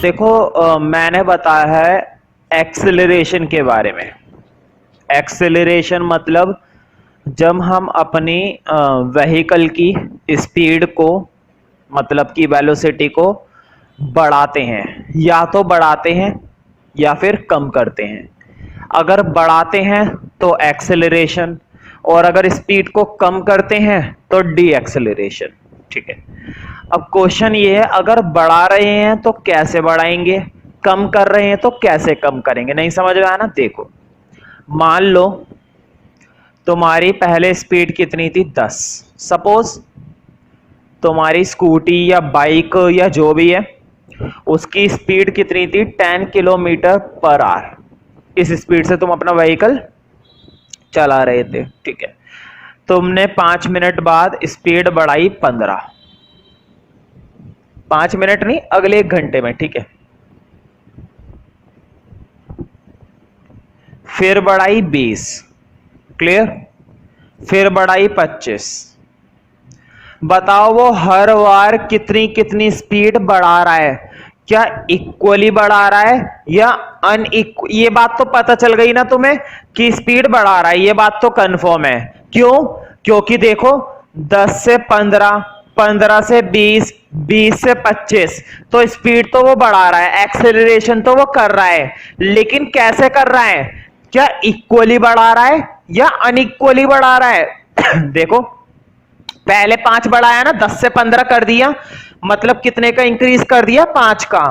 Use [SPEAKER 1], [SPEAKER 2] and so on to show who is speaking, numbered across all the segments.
[SPEAKER 1] देखो मैंने बताया है एक्सेलरेशन के बारे में। एक्सेलरेशन मतलब जब हम अपनी व्हीकल की स्पीड को मतलब कि वेलोसिटी को बढ़ाते हैं, या तो बढ़ाते हैं या फिर कम करते हैं। अगर बढ़ाते हैं तो एक्सेलरेशन, और अगर स्पीड को कम करते हैं तो डी एक्सेलरेशन। ठीक है, अब क्वेश्चन ये है, अगर बढ़ा रहे हैं तो कैसे बढ़ाएंगे, कम कर रहे हैं तो कैसे कम करेंगे। नहीं समझ में आया ना? देखो, मान लो तुम्हारी पहले स्पीड कितनी थी, 10। सपोज तुम्हारी स्कूटी या बाइक या जो भी है उसकी स्पीड कितनी थी, 10 किलोमीटर पर आवर। इस स्पीड से तुम अपना व्हीकल चला रहे थे। ठीक है, तुमने 5 मिनट बाद स्पीड बढ़ाई 15। 5 मिनट नहीं, अगले 1 घंटे में। ठीक है, फिर बढ़ाई 20। क्लियर? फिर बढ़ाई 25। बताओ वो हर बार कितनी कितनी स्पीड बढ़ा रहा है? क्या इक्वली बढ़ा रहा है या अनइक्वल? ये बात तो पता चल गई ना तुम्हें कि स्पीड बढ़ा रहा है, ये बात तो कंफर्म है। क्यों? क्योंकि देखो 10 से 15, 15 से 20, 20 से 25, तो स्पीड तो वो बढ़ा रहा है, एक्सेलरेशन तो वो कर रहा है, लेकिन कैसे कर रहा है? क्या इक्वली बढ़ा रहा है या अनइक्वली बढ़ा रहा है? देखो, पहले 5 बढ़ाया ना, 10 से 15 कर दिया, मतलब कितने का इंक्रीज कर दिया, 5 का।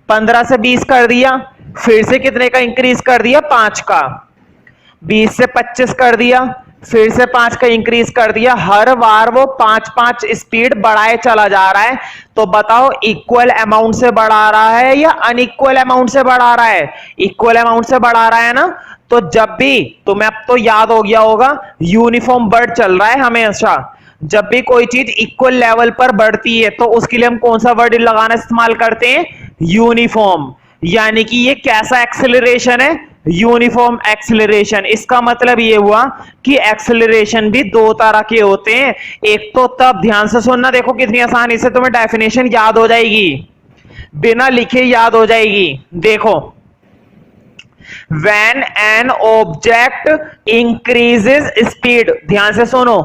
[SPEAKER 1] 15 से 20 कर दिया, फिर से कितने का इंक्रीज कर दिया, 5 का। 20 से 25 कर दिया, फिर से 5 का इंक्रीज कर दिया। हर बार वो 5-5 स्पीड बढ़ाए चला जा रहा है। तो बताओ इक्वल अमाउंट से बढ़ा रहा है या अनइक्वल अमाउंट से बढ़ा रहा है? इक्वल अमाउंट से बढ़ा रहा है ना। तो जब भी तुम्हें, अब तो याद हो गया होगा, यूनिफॉर्म वर्ड चल रहा है हमेशा। जब भी कोई चीज इक्वल लेवल पर बढ़ती है तो उसके लिए हम कौन सा वर्ड लगाना इस्तेमाल करते हैं? यूनिफॉर्म। यानी कि ये कैसा एक्सेलरेशन है? Uniform acceleration. इसका मतलब ये हुआ कि एक्सेलरेशन भी 2 तरह के होते हैं। एक तो, तब ध्यान से सुनना, देखो कितनी आसानी से तुम्हें डेफिनेशन याद हो जाएगी, बिना लिखे याद हो जाएगी। देखो, when an object increases speed, ध्यान से सुनो,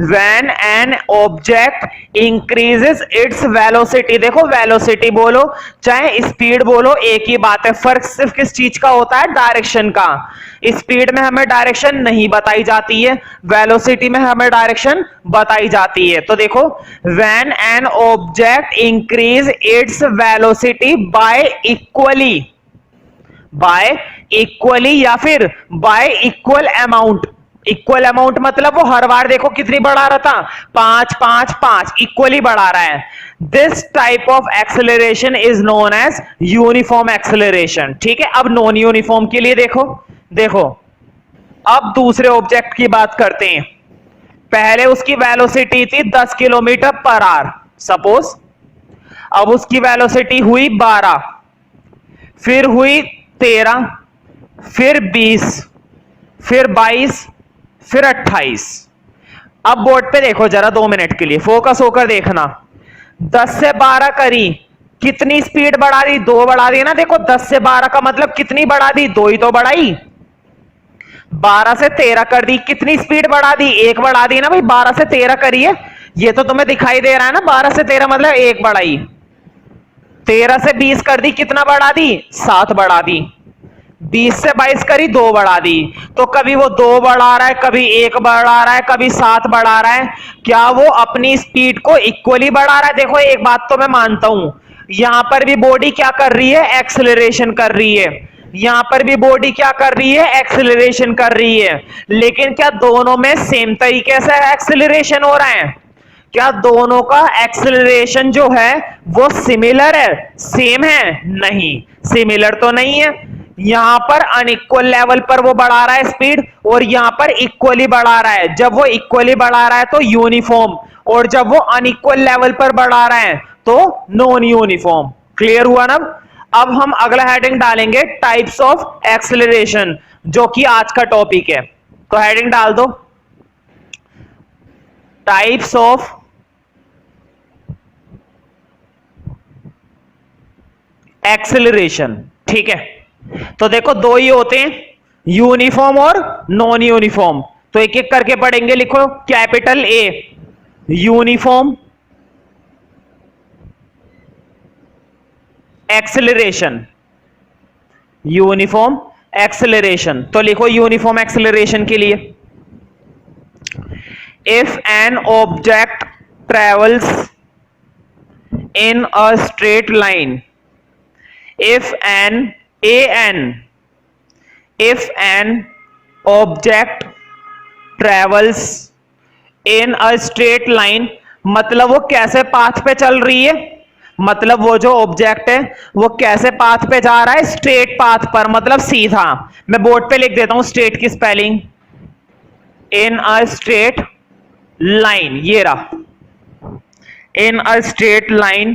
[SPEAKER 1] when an object increases its velocity, देखो वेलोसिटी बोलो चाहे स्पीड बोलो एक ही बात है, फर्क सिर्फ किस चीज का होता है? डायरेक्शन का। स्पीड में हमें डायरेक्शन नहीं बताई जाती है, वेलोसिटी में हमें डायरेक्शन बताई जाती है। तो देखो, when an object increase its velocity by equally या फिर by equal amount. Equal amount मतलब वो हर बार देखो कितनी बढ़ा रहा था, 5-5-5, इक्वली बढ़ा रहा है। This type of acceleration is known as uniform acceleration. ठीक है, अब नॉन यूनिफॉर्म के लिए देखो, देखो अब दूसरे ऑब्जेक्ट की बात करते हैं। पहले उसकी वेलोसिटी थी 10 किलोमीटर पर आवर, सपोज। अब उसकी वेलोसिटी हुई 12, फिर हुई 13, फिर 20, फिर 22, फिर 28। अब बोर्ड पे देखो जरा 2 मिनट के लिए फोकस होकर देखना। 10 से 12 करी, कितनी स्पीड बढ़ा दी? 2 बढ़ा दी ना। देखो 10 से 12 का मतलब कितनी बढ़ा दी? 2 ही तो बढ़ाई। 12 से 13 कर दी, कितनी स्पीड बढ़ा दी? 1 बढ़ा दी ना भाई। 12 से 13 करी है, ये तो तुम्हें दिखाई दे रहा है ना। 12 से 13 मतलब 1 बढ़ाई। 13 से 20 कर दी, कितना बढ़ा दी? 7 बढ़ा दी। 20 से 22 करी, 2 बढ़ा दी। तो कभी वो 2 बढ़ा रहा है, कभी 1 बढ़ा रहा है, कभी 7 बढ़ा रहा है। क्या वो अपनी स्पीड को इक्वली बढ़ा रहा है? देखो एक बात तो मैं मानता हूं, यहां पर भी बॉडी क्या कर रही है? एक्सेलरेशन कर रही है। यहां पर भी बॉडी क्या कर रही है? एक्सेलरेशन कर रही है। लेकिन क्या दोनों में सेम तरीके से एक्सेलरेशन हो रहा है? क्या दोनों का एक्सेलरेशन जो है वो सिमिलर है, सेम है? नहीं, सिमिलर तो नहीं है। यहां पर अनइक्वल लेवल पर वो बढ़ा रहा है स्पीड, और यहां पर इक्वली बढ़ा रहा है। जब वो इक्वली बढ़ा रहा है तो यूनिफॉर्म, और जब वो अनइक्वल लेवल पर बढ़ा रहा है तो नॉन यूनिफॉर्म। क्लियर हुआ ना? अब हम अगला हेडिंग डालेंगे, टाइप्स ऑफ एक्सेलरेशन, जो कि आज का टॉपिक है। तो हेडिंग डाल दो, टाइप्स ऑफ एक्सेलरेशन। ठीक है, तो देखो दो ही होते हैं, यूनिफॉर्म और नॉन यूनिफॉर्म, तो एक एक करके पढ़ेंगे। लिखो capital a uniform acceleration, uniform acceleration. तो लिखो यूनिफॉर्म एक्सेलरेशन के लिए, if an object travels in a straight line, if an object travels in a straight line, मतलब वो कैसे पाथ पे चल रही है, मतलब वो जो ऑब्जेक्ट है वो कैसे पाथ पे जा रहा है, स्ट्रेट पाथ पर, मतलब सीधा। मैं बोर्ड पे लिख देता हूं स्ट्रेट की spelling, in a straight line, ये रहा, in a straight line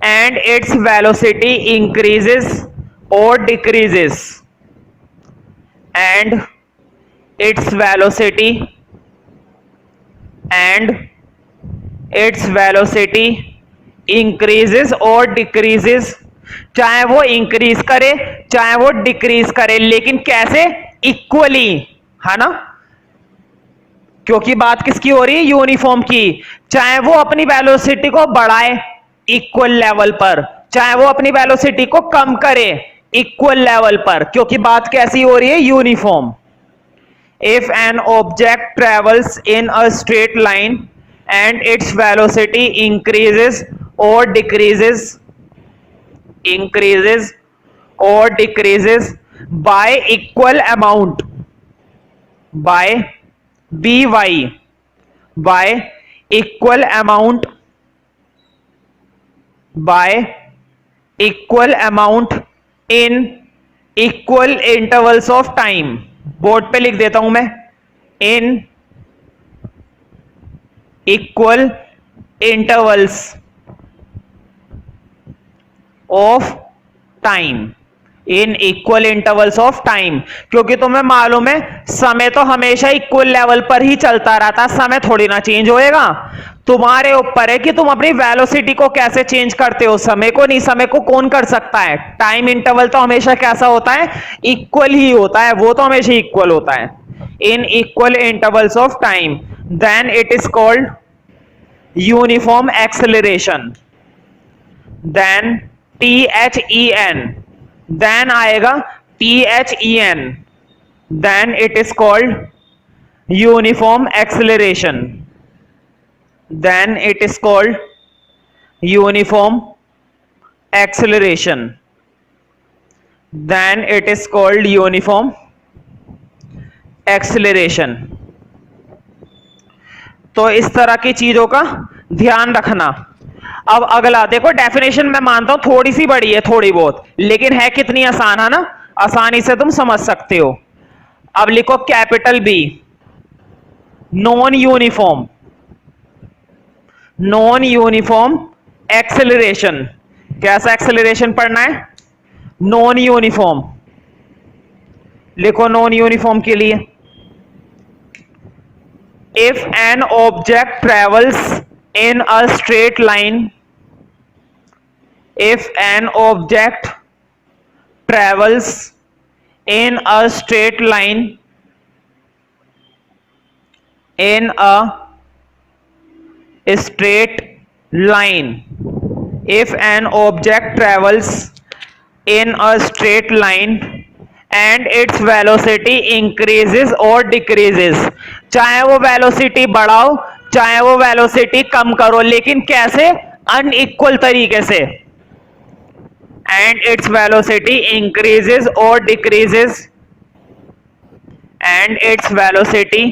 [SPEAKER 1] and its velocity increases or decreases, and its velocity increases or decreases, चाहे वो इंक्रीज करे चाहे वो डिक्रीज करे, लेकिन कैसे, इक्वली, है ना, क्योंकि बात किसकी हो रही है, यूनिफॉर्म की। चाहे वो अपनी वेलोसिटी को बढ़ाए इक्वल लेवल पर, चाहे वो अपनी वेलोसिटी को कम करे इक्वल लेवल पर, क्योंकि बात कैसी हो रही है, uniform. If an object travels in a straight line and its velocity increases और decreases by equal amount, by equal amount in equal intervals of time, board पे लिख देता हूं मैं, in equal intervals of time, in equal intervals of time, क्योंकि तुम्हें मालूम है समय तो हमेशा इक्वल लेवल पर ही चलता रहता, समय थोड़ी ना चेंज होएगा। तुम्हारे ऊपर है कि तुम अपनी वेलोसिटी को कैसे चेंज करते हो, समय को नहीं। समय को कौन कर सकता है, टाइम इंटरवल तो हमेशा कैसा होता है, इक्वल ही होता है, वो तो हमेशा इक्वल होता है। In equal intervals of time, then it is called uniform acceleration. Then THEN, then आएगा THEN, then it is called uniform acceleration, then it is called uniform acceleration, then it is called uniform acceleration. तो इस तरह की चीजों का ध्यान रखना। अब अगला देखो, डेफिनेशन मैं मानता हूं थोड़ी सी बड़ी है, थोड़ी बहुत, लेकिन है कितनी आसान, है ना, आसानी से तुम समझ सकते हो। अब लिखो capital B non uniform acceleration. कैसा एक्सेलरेशन पढ़ना है, नॉन यूनिफॉर्म। लिखो नॉन यूनिफॉर्म के लिए, if an object travels in a straight line, if an object travels in a straight line, in a straight line, if an object travels in a straight line and its velocity increases or decreases, चाहे वो velocity बढ़ाओ चाहे वो velocity कम करो, लेकिन कैसे, unequal तरीके से। and its velocity increases or decreases, and its velocity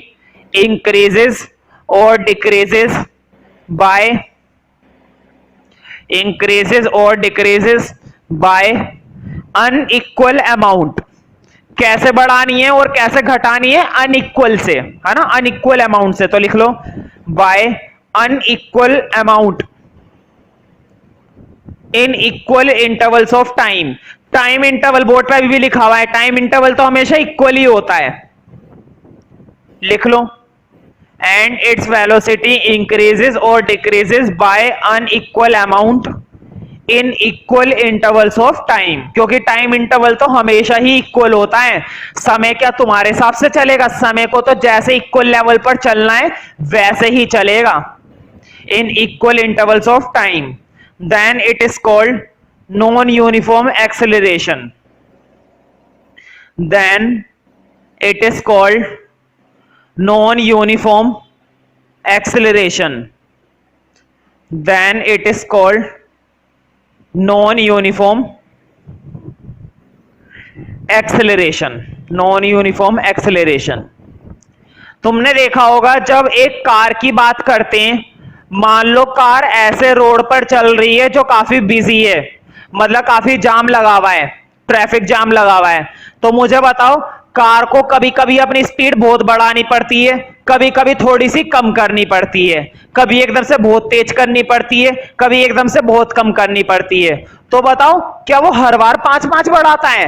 [SPEAKER 1] increases or decreases by unequal amount। कैसे बढ़ानी है और कैसे घटानी है, अनइक्वल से, है ना, अनइक्वल अमाउंट से। तो लिख लो by unequal amount in equal intervals of time. Time interval board पे अभी भी लिखा हुआ है, टाइम इंटरवल तो हमेशा इक्वल ही होता है, लिख लो। एंड इट्स वेलोसिटी इंक्रीजेस और decreases bye unequal amount in equal intervals of time, क्योंकि टाइम इंटरवल तो हमेशा ही इक्वल होता है। समय क्या तुम्हारे हिसाब से चलेगा? समय को तो जैसे इक्वल लेवल पर चलना है वैसे ही चलेगा। In equal intervals of time, then it is called non uniform acceleration. then it is called non-uniform acceleration. then it is called non-uniform acceleration. non-uniform acceleration. तुमने देखा होगा जब एक कार की बात करते हैं, मान लो कार ऐसे रोड पर चल रही है जो काफी बिजी है, मतलब काफी जाम लगा हुआ है, ट्रैफिक जाम लगा हुआ है, तो मुझे बताओ कार को कभी कभी अपनी स्पीड बहुत बढ़ानी पड़ती है, कभी कभी थोड़ी सी कम करनी पड़ती है, कभी एकदम से बहुत तेज करनी पड़ती है, कभी एकदम से बहुत कम करनी पड़ती है। तो बताओ क्या वो हर बार 5-5 बढ़ाता है?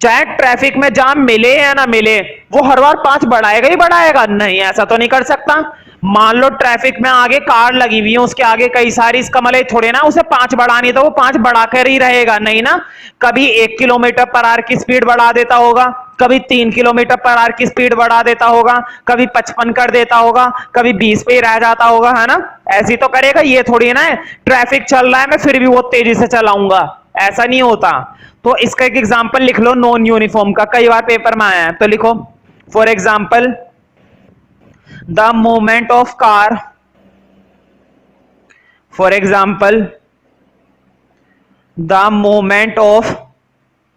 [SPEAKER 1] चाहे ट्रैफिक में जाम मिले या ना मिले, वो हर बार 5 बढ़ाएगा ही बढ़ाएगा? नहीं, ऐसा तो नहीं कर सकता। मान लो ट्रैफिक में आगे कार लगी हुई है, उसके आगे कई सारी, इसका मतलब थोड़े ना उसे 5 बढ़ानी है तो वो 5 बढ़ाकर ही रहेगा, नहीं ना। कभी 1 किलोमीटर पर आवर की स्पीड बढ़ा देता होगा, कभी 3 किलोमीटर पर आवर की स्पीड बढ़ा देता होगा, कभी 55 कर देता होगा, कभी 20 पे ही रह जाता होगा, है ना। ऐसी तो करेगा, ये थोड़ी ना है ट्रैफिक चल रहा है मैं फिर भी बहुत तेजी से चलाऊंगा, ऐसा नहीं होता। तो इसका एक एग्जांपल लिख लो नॉन यूनिफॉर्म का, कई बार पेपर में आया है, तो लिखो for example the movement of car, for example the movement of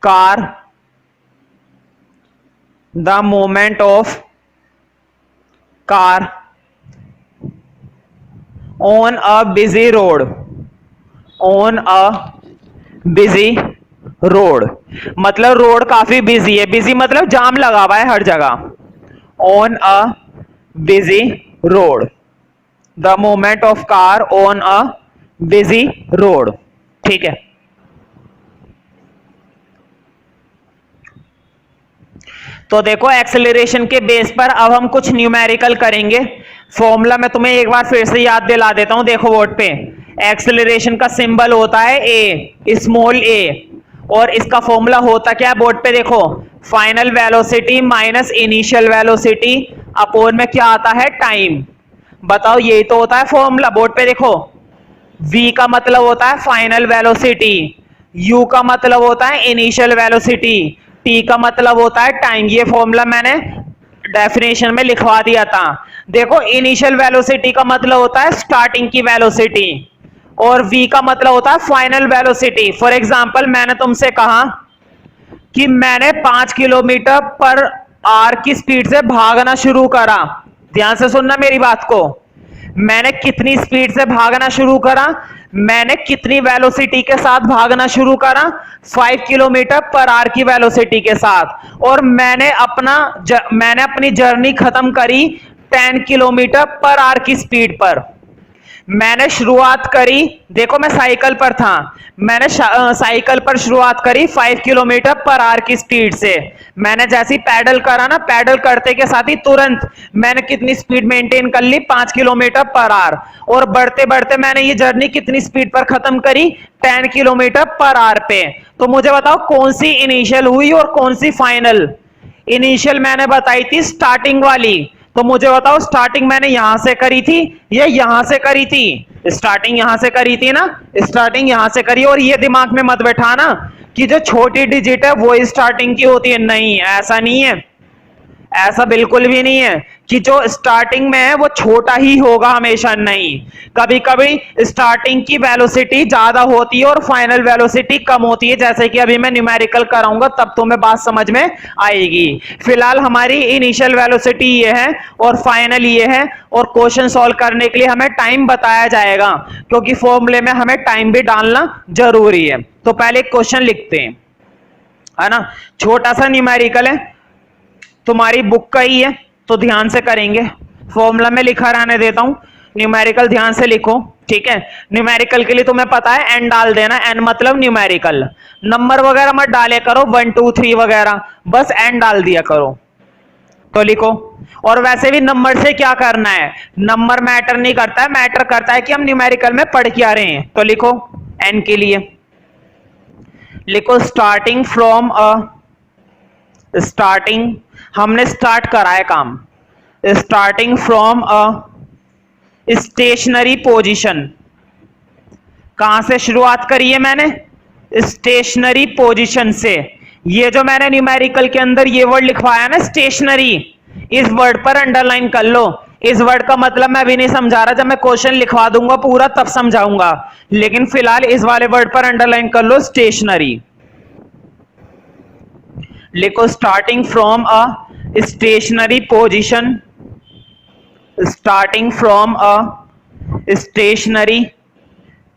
[SPEAKER 1] car, the movement of car on a busy road, on a busy road, मतलब रोड काफी बिजी है, बिजी मतलब जाम लगा हुआ है हर जगह। on a busy road, the movement of car on a busy road, ठीक है। तो देखो एक्सेलरेशन के बेस पर अब हम कुछ न्यूमेरिकल करेंगे। फॉर्मूला मैं तुम्हें एक बार फिर से याद दिला देता हूं, देखो बोर्ड पे एक्सेलरेशन का सिंबल होता है ए, स्मॉल ए, और इसका फॉर्मूला होता क्या है बोर्ड पे देखो, final velocity minus initial velocity upon में क्या आता है, टाइम। बताओ यही तो होता है फॉर्मूला, बोर्ड पे देखो। v का मतलब होता है फाइनल वेलोसिटी, u का मतलब होता है इनिशियल वेलोसिटी, t का मतलब होता है टाइम। ये फॉर्मूला मैंने डेफिनेशन में लिखवा दिया था। देखो इनिशियल वेलोसिटी का मतलब होता है स्टार्टिंग की वेलोसिटी, और v का मतलब होता है फाइनल वेलोसिटी। फॉर एग्जांपल मैंने तुमसे कहा कि मैंने 5 किलोमीटर पर आवर की स्पीड से भागना शुरू करा, ध्यान से सुनना मेरी बात को। मैंने कितनी स्पीड से भागना शुरू करा, मैंने कितनी वेलोसिटी के साथ भागना शुरू करा, 5 किलोमीटर पर आवर की वेलोसिटी के साथ, और मैंने अपनी जर्नी खत्म करी 10 किलोमीटर पर आवर की स्पीड पर। मैंने शुरुआत करी, देखो मैं साइकिल पर था, मैंने साइकिल पर शुरुआत करी 5 किलोमीटर पर आवर की स्पीड से। मैंने जैसे ही पैडल करा ना, पैडल करते के साथ ही तुरंत मैंने कितनी स्पीड मेंटेन कर ली, 5 किलोमीटर पर आवर, और बढ़ते बढ़ते मैंने ये जर्नी कितनी स्पीड पर खत्म करी, 10 किलोमीटर पर आवर पे। तो मुझे बताओ कौन सी इनिशियल हुई और कौन सी फाइनल। इनिशियल मैंने बताई थी स्टार्टिंग वाली, तो मुझे बताओ स्टार्टिंग मैंने यहां से करी थी या यहां से करी थी? स्टार्टिंग यहां से करी थी ना, स्टार्टिंग यहां से करी। और ये दिमाग में मत बैठाना कि जो छोटी डिजिट है वो स्टार्टिंग की होती है, नहीं ऐसा नहीं है, ऐसा बिल्कुल भी नहीं है कि जो स्टार्टिंग में है वो छोटा ही होगा हमेशा, नहीं। कभी कभी स्टार्टिंग की वेलोसिटी ज्यादा होती है और फाइनल वेलोसिटी कम होती है, जैसे कि अभी मैं न्यूमेरिकल कराऊंगा तब तुम्हें बात समझ में आएगी। फिलहाल हमारी इनिशियल वेलोसिटी ये है और फाइनल ये है, और क्वेश्चन सॉल्व करने के लिए हमें टाइम बताया जाएगा, क्योंकि फॉर्मूले में हमें टाइम भी डालना जरूरी है। तो पहले एक क्वेश्चन लिखते हैं, है ना, छोटा सा न्यूमेरिकल है, तुम्हारी बुक का ही है तो ध्यान से करेंगे। फॉर्मूला में लिखा रहने देता हूं, न्यूमेरिकल ध्यान से लिखो, ठीक है। न्यूमेरिकल के लिए तुम्हें पता है एन डाल देना, एन मतलब न्यूमेरिकल। नंबर वगैरह मत डाले करो 1 2 3 वगैरह, बस एन डाल दिया करो। तो लिखो, और वैसे भी नंबर से क्या करना है, नंबर मैटर नहीं करता है, मैटर करता है कि हम न्यूमेरिकल में पढ़ क्या रहे हैं। तो लिखो एन के लिए। लिखो स्टार्टिंग फ्रॉम स्टार्टिंग, हमने स्टार्ट करा है काम, स्टार्टिंग फ्रॉम स्टेशनरी पोजीशन। कहां से शुरुआत करी है मैंने? स्टेशनरी पोजीशन से। ये जो मैंने न्यूमेरिकल के अंदर ये वर्ड लिखवाया ना स्टेशनरी, इस वर्ड पर अंडरलाइन कर लो। इस वर्ड का मतलब मैं अभी नहीं समझा रहा, जब मैं क्वेश्चन लिखवा दूंगा पूरा तब समझाऊंगा, लेकिन फिलहाल इस वाले वर्ड पर अंडरलाइन कर लो स्टेशनरी। लिखो starting from a stationary position, starting from a stationary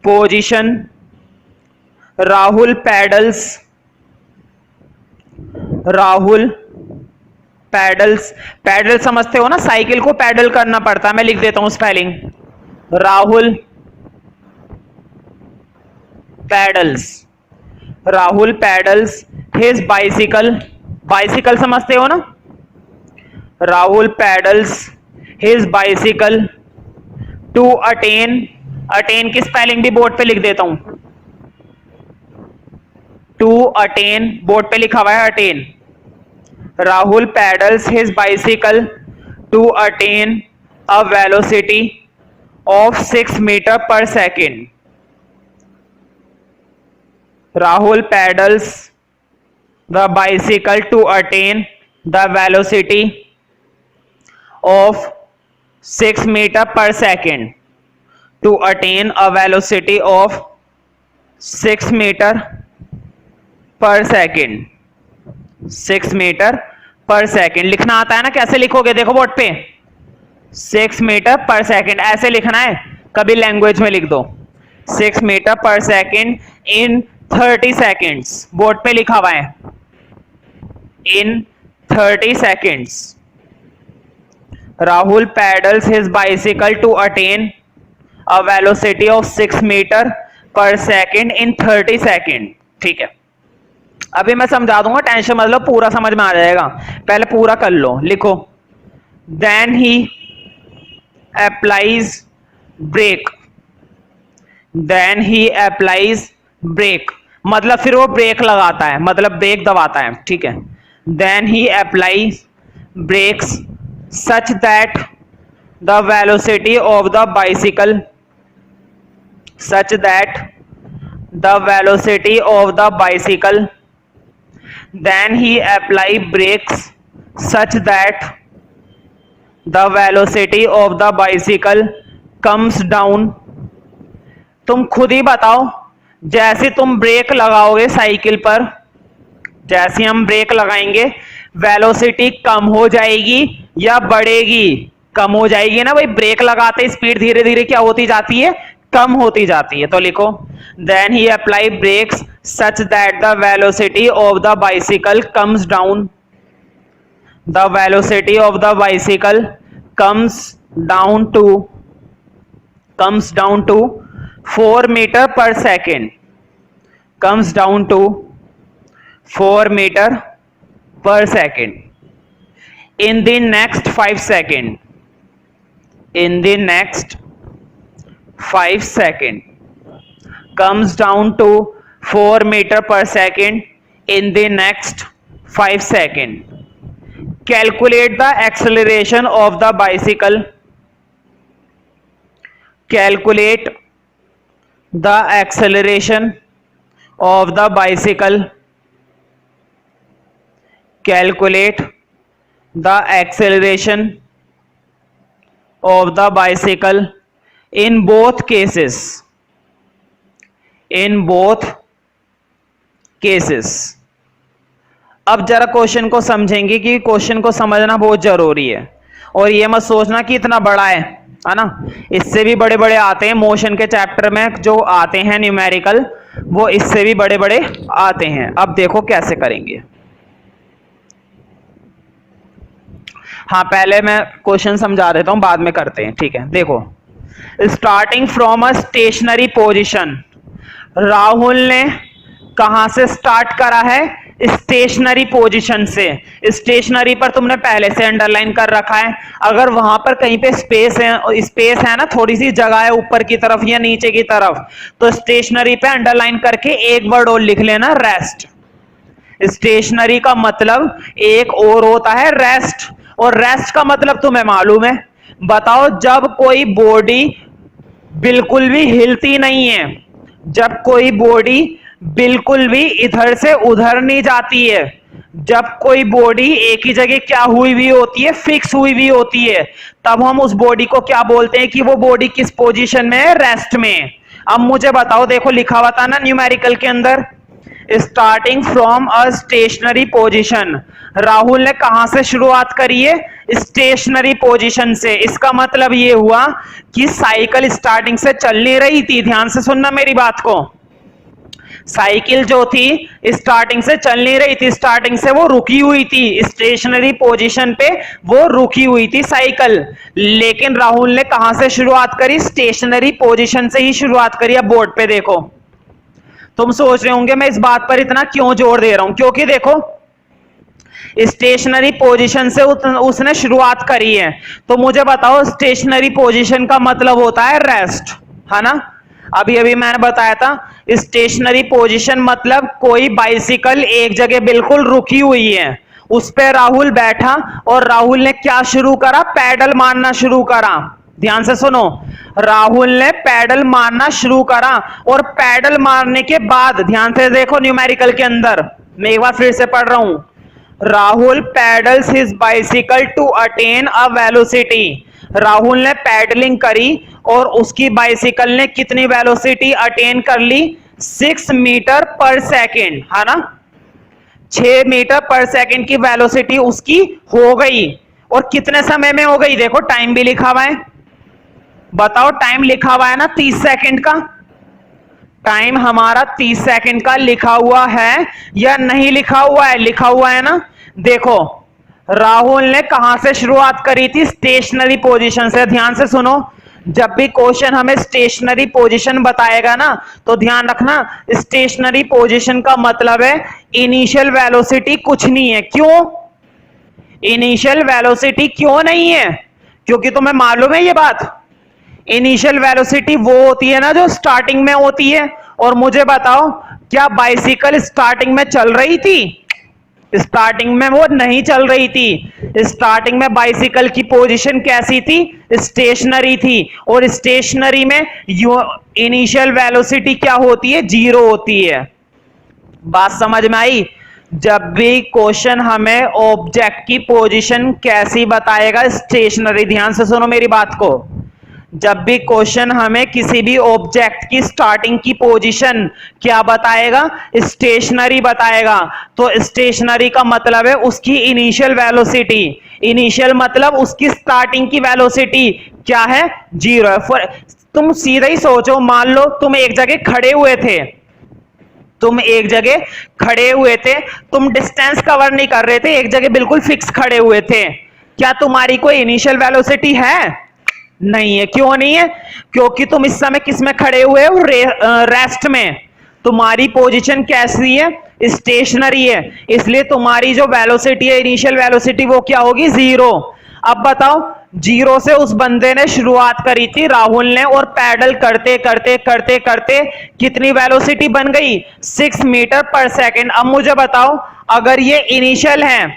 [SPEAKER 1] position Rahul paddles, Rahul paddles. Paddle समझते हो ना, साइकिल को पैडल करना पड़ता है, मैं लिख देता हूं spelling, Rahul paddles, Rahul paddles his bicycle, bicycle समझते हो ना, Rahul paddles his bicycle to attain, attain की स्पेलिंग भी बोर्ड पे लिख देता हूं, टू अटेन, बोर्ड पे लिखा हुआ है attain. Rahul paddles his bicycle to attain a velocity of 6 metre per second. Rahul pedals the bicycle to attain the velocity of 6 metre per second, to attain a velocity of 6 metre per second, 6 metre per second. लिखना आता है ना, कैसे लिखोगे देखो board पे, 6 metre per second ऐसे लिखना है, कभी लैंग्वेज में लिख दो, 6 metre per second in 30 seconds, board पे लिखा हुआ है in 30 seconds. Rahul paddles his bicycle to attain a velocity of 6 metre per second in 30 second. ठीक है, अभी मैं समझा दूंगा, टेंशन मतलब पूरा समझ में आ जाएगा, पहले पूरा कर लो। लिखो then he applies brake, then he applies brake मतलब फिर वो ब्रेक लगाता है, मतलब ब्रेक दबाता है। ठीक है, then he applies brakes such that the velocity of the bicycle, such that the velocity of the bicycle, then he apply brakes such that the velocity of the bicycle comes down। तुम खुद ही बताओ, जैसे तुम break लगाओगे cycle पर, जैसे हम break लगाएंगे वेलोसिटी कम हो जाएगी या बढ़ेगी? कम हो जाएगी ना भाई, ब्रेक लगाते स्पीड धीरे धीरे क्या होती जाती है, कम होती जाती है। तो लिखो then he apply brakes such that the velocity of the bicycle comes down, the velocity of the bicycle comes down to 4 meter per second, comes down to 4 meter per second in the next 5 seconds, in the next 5 seconds, comes down to 4 meter per second in the next 5 seconds. Calculate the acceleration of the bicycle, calculate the acceleration of the bicycle, calculate the acceleration of the bicycle in both cases, in both cases। अब जरा question को समझेंगे कि question को समझना बहुत जरूरी है, और ये मत सोचना कि इतना बड़ा है ना, इससे भी बड़े बड़े आते हैं मोशन के चैप्टर में, जो आते हैं न्यूमेरिकल वो इससे भी बड़े बड़े आते हैं। अब देखो कैसे करेंगे। हाँ, पहले मैं क्वेश्चन समझा देता हूं, बाद में करते हैं। ठीक है, देखो starting from a stationary position, Rahul ने कहां से स्टार्ट करा है? स्टेशनरी पोजीशन से। स्टेशनरी पर तुमने पहले से अंडरलाइन कर रखा है, अगर वहां पर कहीं पे स्पेस है ना, थोड़ी सी जगह है ऊपर की तरफ या नीचे की तरफ, तो स्टेशनरी पे अंडरलाइन करके एक वर्ड और लिख लेना, रेस्ट। स्टेशनरी का मतलब एक और होता है रेस्ट, और रेस्ट का मतलब तुम्हें मालूम है। बताओ, जब कोई बॉडी बिल्कुल भी हिलती नहीं है, जब कोई बॉडी बिल्कुल भी इधर से उधर नहीं जाती है, जब कोई बॉडी एक ही जगह क्या हुई हुई होती है, फिक्स हुई हुई होती है, तब हम उस बॉडी को क्या बोलते हैं कि वो बॉडी किस पोजीशन में है, रेस्ट में। अब मुझे बताओ, देखो लिखा हुआ था ना न्यूमेरिकल के अंदर, starting from a stationary position. Rahul ने कहां से शुरुआत करी है, स्टेशनरी पोजीशन से। इसका मतलब ये हुआ कि साइकिल स्टार्टिंग से चल नहीं रही थी। ध्यान से सुनना मेरी बात को, साइकिल जो थी स्टार्टिंग से चल नहीं रही थी, स्टार्टिंग से वो रुकी हुई थी, स्टेशनरी पोजीशन पे वो रुकी हुई थी साइकिल। लेकिन राहुल ने कहां से शुरुआत करी, स्टेशनरी पोजीशन से ही शुरुआत करी। अब बोर्ड पे देखो, तुम सोच रहे होंगे मैं इस बात पर इतना क्यों जोर दे रहा हूं, क्योंकि देखो स्टेशनरी पोजीशन से उसने शुरुआत करी है, तो मुझे बताओ स्टेशनरी पोजीशन का मतलब होता है रेस्ट, है ना। अभी अभी मैंने बताया था स्टेशनरी पोजीशन मतलब कोई बाइसिकल एक जगह बिल्कुल रुकी हुई है, उस पे राहुल बैठा और राहुल ने क्या शुरू करा, पैडल मारना शुरू करा। ध्यान से सुनो, राहुल ने पैडल मारना शुरू करा, और पैडल मारने के बाद ध्यान से देखो न्यूमेरिकल के अंदर, मैं एक बार फिर से पढ़ रहा हूं, Rahul paddles his bicycle to attain a velocity. Rahul ने पैडलिंग करी और उसकी बाइसिकल ने कितनी वेलोसिटी अटेन कर ली, 6 मीटर पर सेकेंड, है ना। 6 मीटर पर सेकेंड की वेलोसिटी उसकी हो गई, और कितने समय में हो गई, देखो टाइम भी लिखा हुआ है। बताओ, टाइम लिखा हुआ है ना 30 सेकेंड का, टाइम हमारा 30 सेकेंड का लिखा हुआ है या नहीं लिखा हुआ है, लिखा हुआ है ना। देखो राहुल ने कहां से शुरुआत करी थी, स्टेशनरी पोजीशन से। ध्यान से सुनो, जब भी क्वेश्चन हमें स्टेशनरी पोजीशन बताएगा ना, तो ध्यान रखना स्टेशनरी पोजीशन का मतलब है इनिशियल वेलोसिटी कुछ नहीं है। क्यों इनिशियल वेलोसिटी क्यों नहीं है, क्योंकि तुम्हें मालूम है ये बात, इनिशियल वेलोसिटी वो होती है ना जो स्टार्टिंग में होती है। और मुझे बताओ, क्या बाइसिकल स्टार्टिंग में चल रही थी, स्टार्टिंग में वो नहीं चल रही थी। स्टार्टिंग में बाइसिकल की पोजीशन कैसी थी, स्टेशनरी थी, और स्टेशनरी में इनिशियल वेलोसिटी क्या होती है, 0 होती है। बात समझ में आई। जब भी क्वेश्चन हमें ऑब्जेक्ट की पोजीशन कैसी बताएगा, स्टेशनरी, ध्यान से सुनो मेरी बात को, जब भी क्वेश्चन हमें किसी भी ऑब्जेक्ट की स्टार्टिंग की पोजीशन क्या बताएगा, स्टेशनरी बताएगा, तो स्टेशनरी का मतलब है उसकी इनिशियल वेलोसिटी। इनिशियल मतलब उसकी स्टार्टिंग की वेलोसिटी क्या है, 0 है। तुम सीधा ही सोचो, मान लो तुम एक जगह खड़े हुए थे, तुम एक जगह खड़े हुए थे, तुम डिस्टेंस कवर नहीं कर रहे थे, एक जगह बिल्कुल फिक्स खड़े हुए थे, क्या तुम्हारी कोई इनिशियल वेलोसिटी है, नहीं है। क्यों नहीं है, क्योंकि तुम इस समय किस में खड़े हुए हो, रेस्ट में। तुम्हारी पोजीशन कैसी है, स्टेशनरी है, इसलिए तुम्हारी जो वेलोसिटी है, इनिशियल वेलोसिटी, वो क्या होगी, 0। अब बताओ, 0 से उस बंदे ने शुरुआत करी थी राहुल ने, और पैडल करते करते करते करते कितनी वेलोसिटी बन गई, 6 मीटर पर सेकेंड। अब मुझे बताओ, अगर ये इनिशियल है,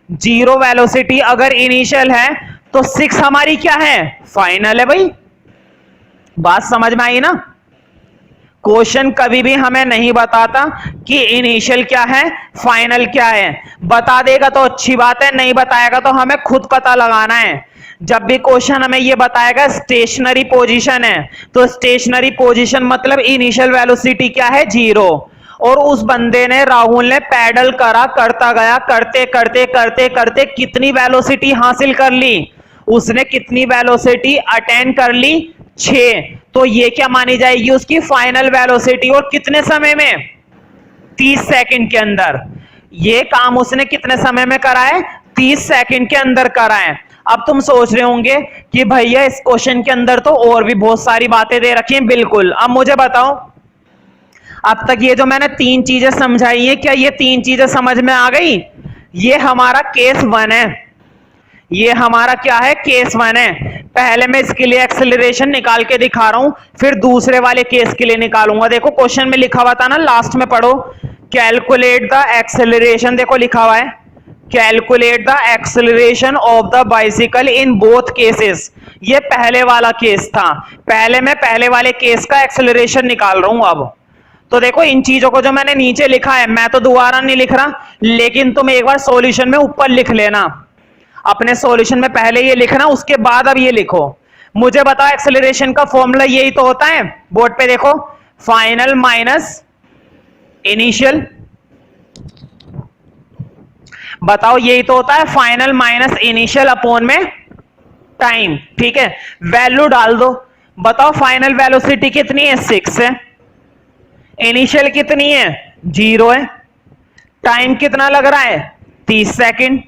[SPEAKER 1] 0 वेलोसिटी अगर इनिशियल है, तो 6 हमारी क्या है, फाइनल है भाई। बात समझ में आई ना। क्वेश्चन कभी भी हमें नहीं बताता कि इनिशियल क्या है, फाइनल क्या है। बता देगा तो अच्छी बात है, नहीं बताएगा तो हमें खुद पता लगाना है। जब भी क्वेश्चन हमें यह बताएगा स्टेशनरी पोजीशन है, तो स्टेशनरी पोजीशन मतलब इनिशियल वेलोसिटी क्या है, 0। और उस बंदे ने, राहुल ने पैडल करा, करता गया, करते करते करते करते कितनी वेलोसिटी हासिल कर ली, उसने कितनी वेलोसिटी अटेन कर ली, 6। तो ये क्या मानी जाएगी, उसकी फाइनल वेलोसिटी। और कितने समय में, 30 सेकंड के अंदर। ये काम उसने कितने समय में करा है, 30 सेकंड के अंदर करा है। अब तुम सोच रहे होंगे कि भैया इस क्वेश्चन के अंदर तो और भी बहुत सारी बातें दे रखी हैं। बिल्कुल। अब मुझे बताओ, अब तक ये जो मैंने तीन चीजें समझाई है, क्या ये तीन चीजें समझ में आ गई? ये हमारा केस 1 है, ये हमारा क्या है? केस 1 है। पहले मैं इसके लिए एक्सेलरेशन निकाल के दिखा रहा हूं, फिर दूसरे वाले केस के लिए निकालूंगा। देखो क्वेश्चन में लिखा हुआ था ना, लास्ट में पढ़ो, कैलकुलेट द एक्सेलरेशन। देखो लिखा हुआ है, calculate the acceleration of the bicycle in both cases. ये पहले वाला केस था, पहले मैं पहले वाले केस का एक्सेलरेशन निकाल रहा हूं। अब तो देखो इन चीजों को जो मैंने नीचे लिखा है, मैं तो दोबारा नहीं लिख रहा, लेकिन तुम एक बार सॉल्यूशन में ऊपर लिख लेना, अपने सॉल्यूशन में पहले ये लिखना, उसके बाद अब ये लिखो। मुझे बताओ एक्सेलरेशन का फॉर्मूला यही तो होता है, बोर्ड पे देखो, फाइनल माइनस इनिशियल। बताओ यही तो होता है, फाइनल माइनस इनिशियल अपॉन में टाइम। ठीक है, वैल्यू डाल दो। बताओ फाइनल वेलोसिटी कितनी है? 6 है। इनिशियल कितनी है? 0 है। टाइम कितना लग रहा है? 30 सेकंड।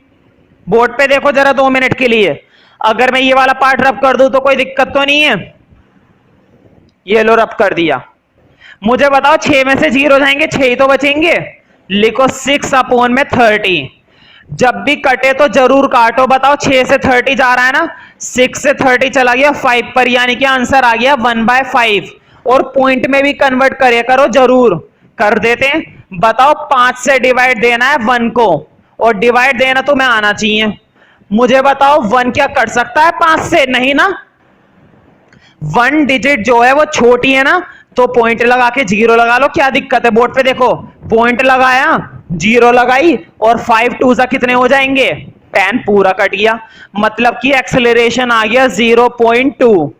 [SPEAKER 1] बोर्ड पे देखो जरा 2 मिनट के लिए, अगर मैं ये वाला पार्ट रब कर दूं तो कोई दिक्कत तो नहीं है? ये लो रब कर दिया। मुझे बताओ 6 में से 0 जाएंगे, 6 ही तो बचेंगे। लिखो 6 अपॉन में 30। जब भी कटे तो जरूर काटो। बताओ 6 से 30 जा रहा है ना, 6 से 30 चला गया 5 पर, यानी कि आंसर आ गया 1/5। और पॉइंट में भी कन्वर्ट करे करो, जरूर कर देते हैं। बताओ 5 से डिवाइड देना है 1 को, और डिवाइड देना तो मैं आना चाहिए। मुझे बताओ 1 क्या कट सकता है 5 से? नहीं ना, 1 डिजिट जो है वो छोटी है ना, तो पॉइंट लगा के 0 लगा लो, क्या दिक्कत है? बोर्ड पे देखो, पॉइंट लगाया, 0 लगाई, और 5 2 सा कितने हो जाएंगे? 10, पूरा कट गया। मतलब कि एक्सेलरेशन आ गया 0.2।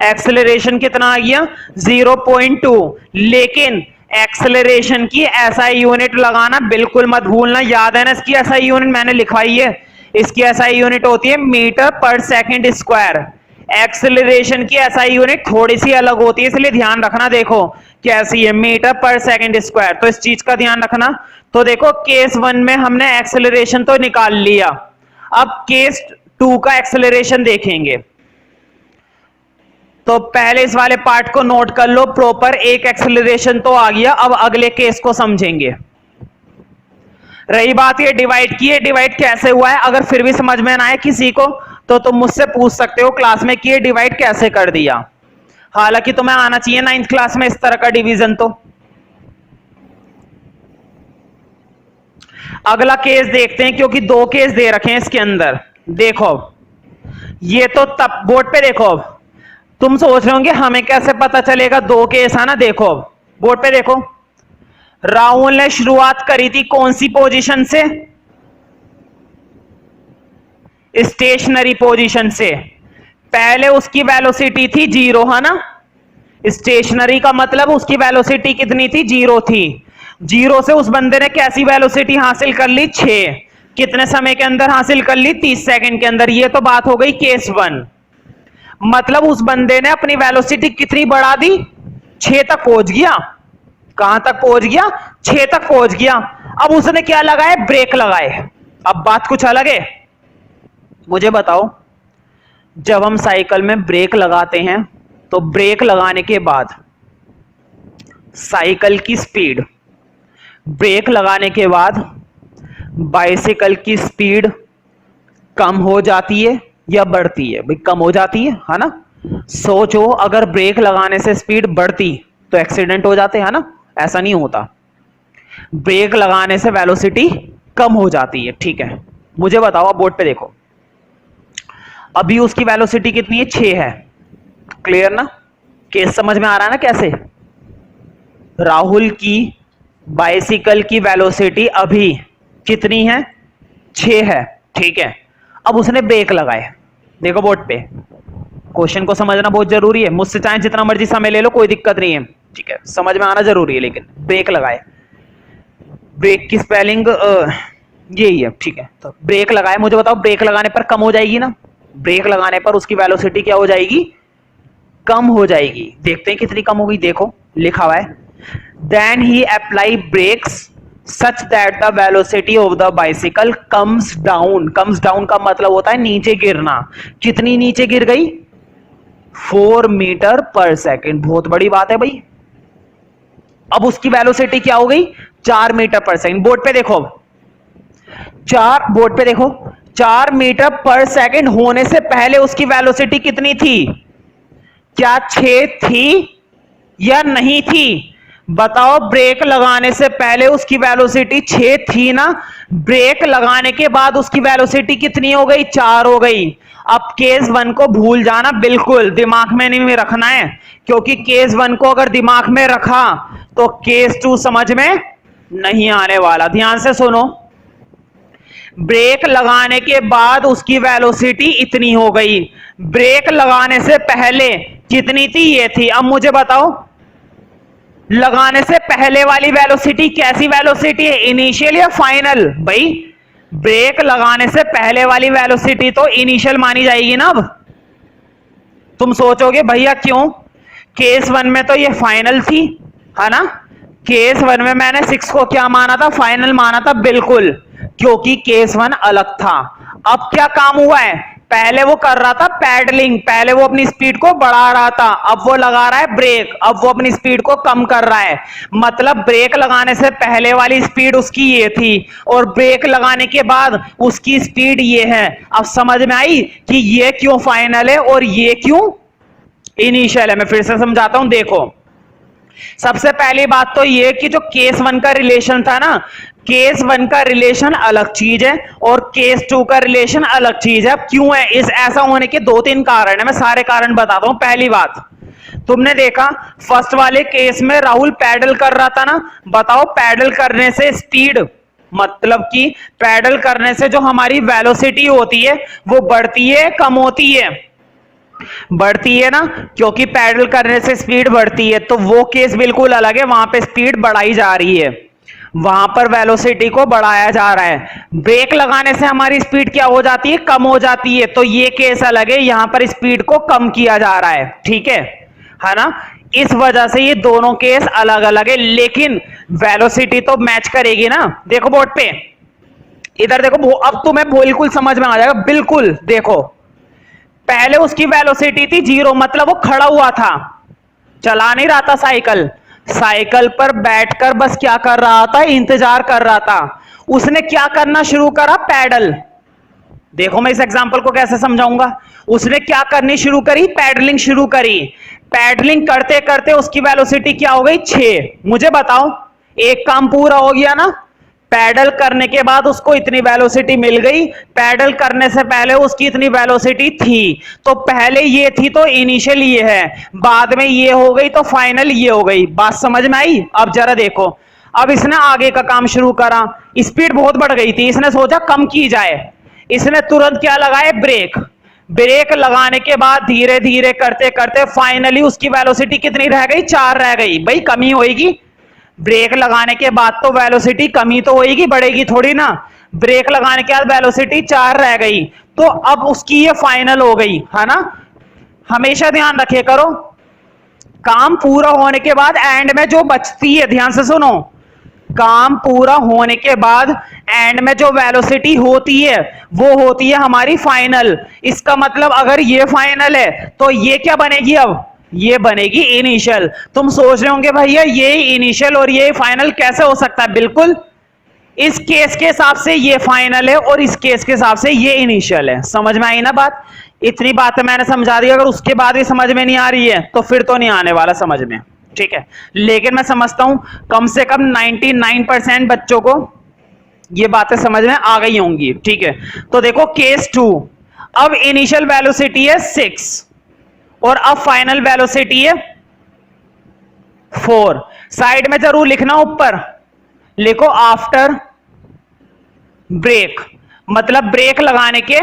[SPEAKER 1] एक्सेलरेशन कितना आ गया? 0.2। लेकिन एक्सेलरेशन की एसआई यूनिट लगाना बिल्कुल मत भूलना, याद है ना इसकी एसआई यूनिट? मैंने लिखवाई है, इसकी एसआई यूनिट होती है मीटर पर सेकंड स्क्वायर। एक्सेलरेशन की एसआई यूनिट थोड़ी सी अलग होती है, इसलिए ध्यान रखना। देखो कैसी है, मीटर पर सेकंड स्क्वायर, तो इस चीज का ध्यान रखना। तो देखो केस 1 में हमने एक्सेलरेशन तो निकाल लिया, अब केस 2 का एक्सेलरेशन देखेंगे। तो पहले इस वाले पार्ट को नोट कर लो प्रॉपर, एक एक्सेलरेशन तो आ गया। अब अगले केस को समझेंगे। रही बात ये डिवाइड की है, डिवाइड कैसे हुआ है, अगर फिर भी समझ में ना आए किसी को तो तुम मुझसे पूछ सकते हो क्लास में कि ये डिवाइड कैसे कर दिया। हालांकि तुम्हें आना चाहिए 9th क्लास में इस तरह का डिवीजन। तो अगला केस देखते हैं, क्योंकि 2 केस दे रखे हैं इसके अंदर। देखो ये तो तब बोर्ड पे देखो, तुम सोच रहे होंगे हमें कैसे पता चलेगा 2 केस है ना। देखो बोर्ड पे देखो, राहुल ने शुरुआत करी थी कौन सी पोजीशन से? स्टेशनरी पोजीशन से। पहले उसकी वेलोसिटी थी 0, है ना। स्टेशनरी का मतलब उसकी वेलोसिटी कितनी थी? 0 थी। 0 से उस बंदे ने कैसी वेलोसिटी हासिल कर ली? 6। कितने समय के अंदर हासिल कर ली? 30 सेकंड के अंदर। ये तो बात हो गई केस 1। मतलब उस बंदे ने अपनी वेलोसिटी कितनी बढ़ा दी? 6 तक पहुंच गया। कहां तक पहुंच गया? 6 तक पहुंच गया। अब उसने क्या लगाए? ब्रेक लगाए। अब बात कुछ अलग है। मुझे बताओ, जब हम साइकिल में ब्रेक लगाते हैं तो ब्रेक लगाने के बाद साइकिल की स्पीड, ब्रेक लगाने के बाद बाइसिकल की स्पीड कम हो जाती है या बढ़ती है? भाई कम हो जाती है ना। सोचो अगर ब्रेक लगाने से स्पीड बढ़ती तो एक्सीडेंट हो जाते, है ना। ऐसा नहीं होता, ब्रेक लगाने से वेलोसिटी कम हो जाती है। ठीक है, मुझे बताओ, अब बोर्ड पे देखो, अभी उसकी वेलोसिटी कितनी है? 6 है। क्लियर ना? केस समझ में आ रहा है ना कैसे? राहुल की बाइसिकल की वेलोसिटी अभी कितनी है? 6 है। ठीक है, अब उसने ब्रेक लगाए। देखो बोर्ड पे, क्वेश्चन को समझना बहुत जरूरी है। मुझसे चाहे जितना मर्जी समय ले लो, कोई दिक्कत नहीं है। ठीक है, समझ में आना जरूरी है। लेकिन ब्रेक लगाए, ब्रेक की स्पेलिंग यही है। ठीक है, तो ब्रेक लगाए। मुझे बताओ ब्रेक लगाने पर कम हो जाएगी ना? ब्रेक लगाने पर उसकी वेलोसिटी क्या हो जाएगी? कम हो जाएगी। देखते हैं कितनी कम होगी। देखो लिखा हुआ है, then he apply brakes such that the velocity of the bicycle comes down. Comes down का मतलब होता है नीचे गिरना। कितनी नीचे गिर गई? 4 मीटर पर सेकेंड। बहुत बड़ी बात है भाई। अब उसकी वेलोसिटी क्या हो गई 4 मीटर पर सेकंड। बोर्ड पे देखो, 4 मीटर पर सेकंड होने से पहले उसकी वेलोसिटी कितनी थी? क्या 6 थी या नहीं थी? बताओ, ब्रेक लगाने से पहले उसकी वेलोसिटी 6 थी ना, ब्रेक लगाने के बाद उसकी वेलोसिटी कितनी हो गई? 4 हो गई। अब केस 1 को भूल जाना, बिल्कुल दिमाग में नहीं रखना है, क्योंकि केस 1 को अगर दिमाग में रखा तो केस 2 समझ में नहीं आने वाला। ध्यान से सुनो, ब्रेक लगाने के बाद उसकी वेलोसिटी इतनी हो गई, ब्रेक लगाने से पहले कितनी थी? ये थी। अब मुझे बताओ, लगाने से पहले वाली वेलोसिटी कैसी वेलोसिटी है, इनिशियल या फाइनल? भाई ब्रेक लगाने से पहले वाली वेलोसिटी तो इनिशियल मानी जाएगी ना। अब तुम सोचोगे भैया क्यों, केस 1 में तो ये फाइनल थी, है ना? केस 1 में मैंने 6 को क्या माना था? फाइनल माना था, बिल्कुल, क्योंकि केस 1 अलग था। अब क्या काम हुआ है, पहले वो कर रहा था पैडलिंग, पहले वो अपनी स्पीड को बढ़ा रहा था, अब वो लगा रहा है ब्रेक, अब वो अपनी स्पीड को कम कर रहा है। मतलब ब्रेक लगाने से पहले वाली स्पीड उसकी ये थी और ब्रेक लगाने के बाद उसकी स्पीड ये है। अब समझ में आई कि ये क्यों फाइनल है और ये क्यों इनिशियल है? मैं फिर से समझाता हूं, देखो। सबसे पहली बात तो ये कि जो केस 1 का रिलेशन था ना, केस 1 का रिलेशन अलग चीज है और केस 2 का रिलेशन अलग चीज है। अब क्यों है? इस ऐसा होने के 2-3 कारण है, मैं सारे कारण बताता हूं। पहली बात, तुमने देखा फर्स्ट वाले केस में राहुल पैडल कर रहा था ना, बताओ पैडल करने से स्पीड, मतलब कि पैडल करने से जो हमारी वेलोसिटी होती है वो बढ़ती है कम होती है? बढ़ती है ना, क्योंकि पैडल करने से स्पीड बढ़ती है। तो वो केस बिल्कुल अलग है, वहां पे स्पीड बढ़ाई जा रही है, वहां पर वेलोसिटी को बढ़ाया जा रहा है। ब्रेक लगाने से हमारी स्पीड क्या हो जाती है? कम हो जाती है। तो ये केस अलग है, यहां पर स्पीड को कम किया जा रहा है, ठीक है ना? इस वजह से ये दोनों केस अलग अलग है, लेकिन वेलोसिटी तो मैच करेगी ना। देखो बोर्ड पे, इधर देखो, अब तुम्हें बिल्कुल समझ में आ जाएगा, बिल्कुल। देखो, पहले उसकी वेलोसिटी थी 0, मतलब वो खड़ा हुआ था, चला नहीं रहा था साइकिल, साइकिल पर बैठकर बस क्या कर रहा था? इंतजार कर रहा था। उसने क्या करना शुरू करा? पैडल। देखो मैं इस एग्जांपल को कैसे समझाऊंगा। उसने क्या करनी शुरू करी? पैडलिंग शुरू करी। पैडलिंग करते करते उसकी वेलोसिटी क्या हो गई? 6। मुझे बताओ, एक काम पूरा हो गया ना? पैडल करने के बाद उसको इतनी वेलोसिटी मिल गई, पैडल करने से पहले उसकी इतनी वेलोसिटी थी। तो पहले ये थी तो इनिशियल ये है, बाद में ये हो गई तो फाइनल ये हो गई। बात समझ में आई? अब जरा देखो, अब इसने आगे का काम शुरू करा, स्पीड बहुत बढ़ गई थी, इसने सोचा कम की जाए, इसने तुरंत क्या लगाए? ब्रेक। ब्रेक लगाने के बाद धीरे धीरे करते करते फाइनली उसकी वेलोसिटी कितनी रह गई? 4 रह गई। भाई कमी होगी, ब्रेक लगाने के बाद तो वेलोसिटी कमी तो होगी, बढ़ेगी थोड़ी ना। ब्रेक लगाने के बाद वेलोसिटी 4 रह गई, तो अब उसकी ये फाइनल हो गई, है ना? हमेशा ध्यान रखे करो, काम पूरा होने के बाद एंड में जो बचती है, ध्यान से सुनो, काम पूरा होने के बाद एंड में जो वेलोसिटी होती है वो होती है हमारी फाइनल। इसका मतलब अगर ये फाइनल है तो ये क्या बनेगी? अब ये बनेगी इनिशियल। तुम सोच रहे होंगे भैया ये इनिशियल और ये फाइनल कैसे हो सकता है? बिल्कुल, इस केस के हिसाब से ये फाइनल है और इस केस के हिसाब से ये इनिशियल है। समझ में आई ना बात? इतनी बातें मैंने समझा दी, अगर उसके बाद भी समझ में नहीं आ रही है तो फिर तो नहीं आने वाला समझ में, ठीक है? लेकिन मैं समझता हूं कम से कम 99% बच्चों को ये बातें समझ में आ गई होंगी, ठीक है? तो देखो केस 2, अब इनिशियल वेलोसिटी है 6 और अब फाइनल वेलोसिटी है 4। साइड में जरूर लिखना, ऊपर लिखो आफ्टर ब्रेक, मतलब ब्रेक लगाने के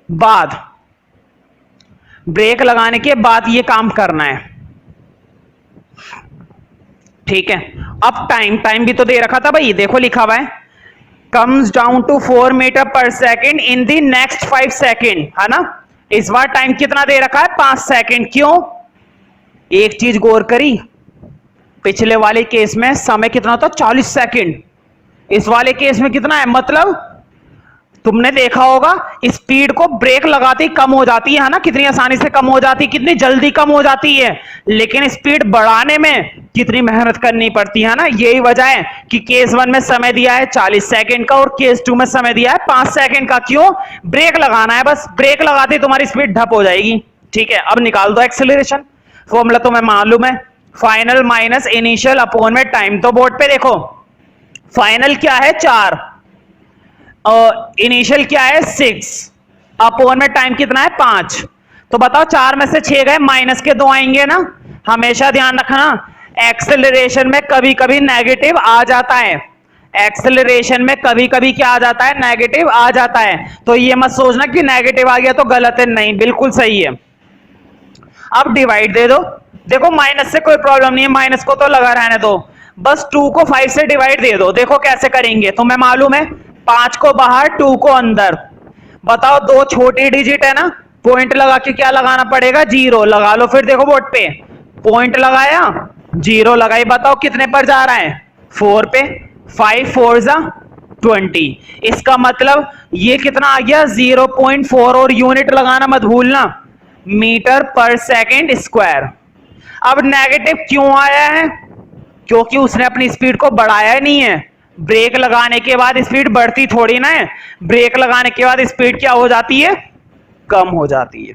[SPEAKER 1] बाद, ब्रेक लगाने के बाद ये काम करना है, ठीक है? अब टाइम भी तो दे रखा था भाई, देखो लिखा हुआ है comes down to 4 metre per second in the next 5 second, है ना? इस बार टाइम कितना दे रखा है? 5 सेकेंड। क्यों? एक चीज गौर करी, पिछले वाले केस में समय कितना था? 40 सेकेंड। इस वाले केस में कितना है? मतलब तुमने देखा होगा स्पीड को ब्रेक लगाते ही कम हो जाती है ना, कितनी आसानी से कम हो जाती है, कितनी जल्दी कम हो जाती है। लेकिन स्पीड बढ़ाने में कितनी मेहनत करनी पड़ती है ना। यही वजह है कि केस 1 में समय दिया है 40 सेकंड का और केस 2 में समय दिया है 5 सेकंड का। क्यों? ब्रेक लगाना है, बस ब्रेक लगाते ही तुम्हारी स्पीड ढप हो जाएगी। ठीक है, अब निकाल दो एक्सेलरेशन। फॉर्मूला तुम्हें मालूम है, फाइनल माइनस इनिशियल अपॉन में टाइम। तो बोर्ड पे देखो, फाइनल क्या है 4, इनिशियल क्या है 6, अपॉन में टाइम कितना है 5। तो बताओ 4 में से 6 गए, माइनस के 2 आएंगे ना। हमेशा ध्यान रखना एक्सेलरेशन में कभी कभी नेगेटिव आ जाता है, एक्सेलरेशन में कभी कभी क्या आ जाता है, नेगेटिव आ जाता है। तो ये मत सोचना कि नेगेटिव आ गया तो गलत है, नहीं, बिल्कुल सही है। अब डिवाइड दे दो, देखो माइनस से कोई प्रॉब्लम नहीं है, माइनस को तो लगा रहने दो, बस 2 को 5 से डिवाइड दे दो। देखो कैसे करेंगे, तुम्हें मालूम है 5 को बाहर 2 को अंदर। बताओ 2 छोटी डिजिट है ना, पॉइंट लगा के क्या लगाना पड़ेगा, 0 लगा लो। फिर देखो बोर्ड पे पॉइंट लगाया, 0 लगाई, बताओ कितने पर जा रहा है 4 पे। 5 4 जा 20, इसका मतलब ये कितना आ गया 0.4, और यूनिट लगाना मत भूलना, मीटर पर सेकेंड स्क्वायर। अब नेगेटिव क्यों आया है? क्योंकि उसने अपनी स्पीड को बढ़ाया नहीं है। ब्रेक लगाने के बाद स्पीड बढ़ती थोड़ी ना है, ब्रेक लगाने के बाद स्पीड क्या हो जाती है, कम हो जाती है।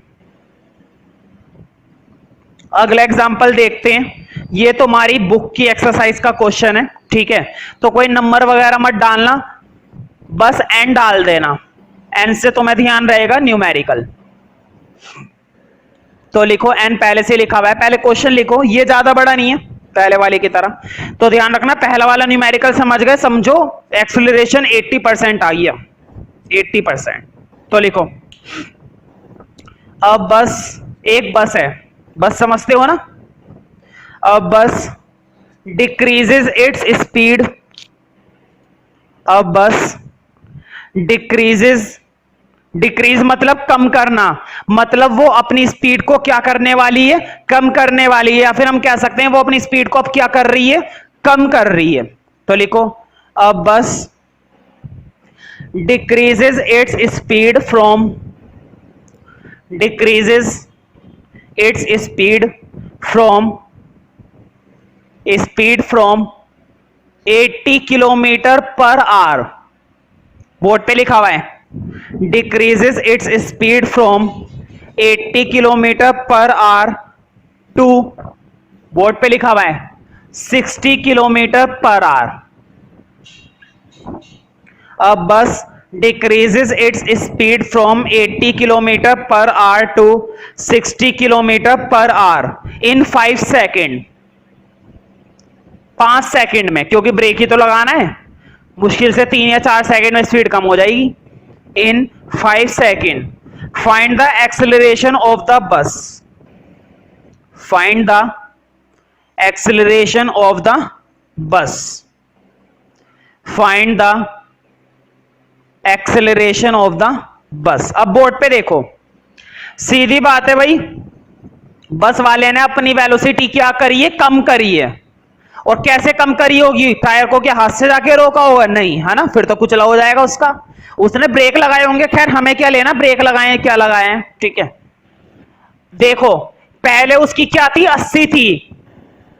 [SPEAKER 1] अगला एग्जांपल देखते हैं, ये तुम्हारी बुक की एक्सरसाइज का क्वेश्चन है। ठीक है, तो कोई नंबर वगैरह मत डालना, बस एन डाल देना, एन से तुम्हें ध्यान रहेगा न्यूमेरिकल। तो लिखो एन, पहले से लिखा हुआ है, पहले क्वेश्चन लिखो, ये ज्यादा बड़ा नहीं है पहले वाले की तरह। तो ध्यान रखना, पहला वाला न्यूमेरिकल समझ गए, समझो एक्सेलरेशन 80% आई है, 80%। तो लिखो, अब बस एक बस है, बस समझते हो ना। अब बस डिक्रीजेस इट्स स्पीड, अब बस डिक्रीजेस, डिक्रीज मतलब कम करना, मतलब वो अपनी स्पीड को क्या करने वाली है, कम करने वाली है, या फिर हम कह सकते हैं वो अपनी स्पीड को अब क्या कर रही है, कम कर रही है। तो लिखो, अब bus decreases its speed from, decreases its speed from 80 kilometre per hour. Board पे लिखा हुआ है, decreases its speed from 80 kilometre per hour to, board पे लिखा हुआ है 60 किलोमीटर पर आवर। अब बस decreases its speed from 80 kilometre per hour to 60 kilometre per hour in 5 second, 5 second में, क्योंकि ब्रेक ही तो लगाना है, मुश्किल से 3 या 4 सेकेंड में स्पीड कम हो जाएगी। In 5 seconds, find the acceleration of the bus. Find the acceleration of the bus. Find the acceleration of the bus. अब बोर्ड पे देखो, सीधी बात है भाई, बस वाले ने अपनी वेलोसिटी क्या करी है, कम करी है। और कैसे कम करी होगी, टायर को क्या हाथ से जाके रोका होगा, नहीं, है ना, फिर तो कुचला हो जाएगा उसका। उसने ब्रेक लगाए होंगे, खैर हमें क्या लेना, ब्रेक लगाए हैं क्या लगाए हैं। ठीक है, देखो पहले उसकी क्या थी, 80 थी,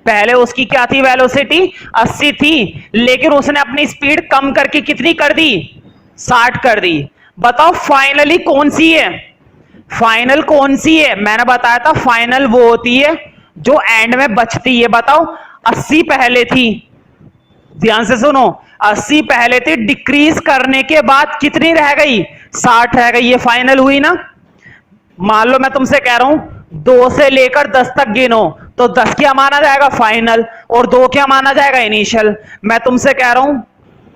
[SPEAKER 1] पहले उसकी क्या थी, वेलोसिटी 80 थी, लेकिन उसने अपनी स्पीड कम करके कितनी कर दी, 60 कर दी। बताओ फाइनली कौन सी है, फाइनल कौन सी है, मैंने बताया था फाइनल वो होती है जो एंड में बचती है। बताओ 80 पहले थी, ध्यान से सुनो, 80 पहले थी, डिक्रीज करने के बाद कितनी रह गई, 60 रह गई, ये फाइनल हुई ना। मान लो मैं तुमसे कह रहा हूं 2 से लेकर 10 तक गिनो, तो 10 क्या माना जाएगा फाइनल, और 2 क्या माना जाएगा इनिशियल। मैं तुमसे कह रहा हूं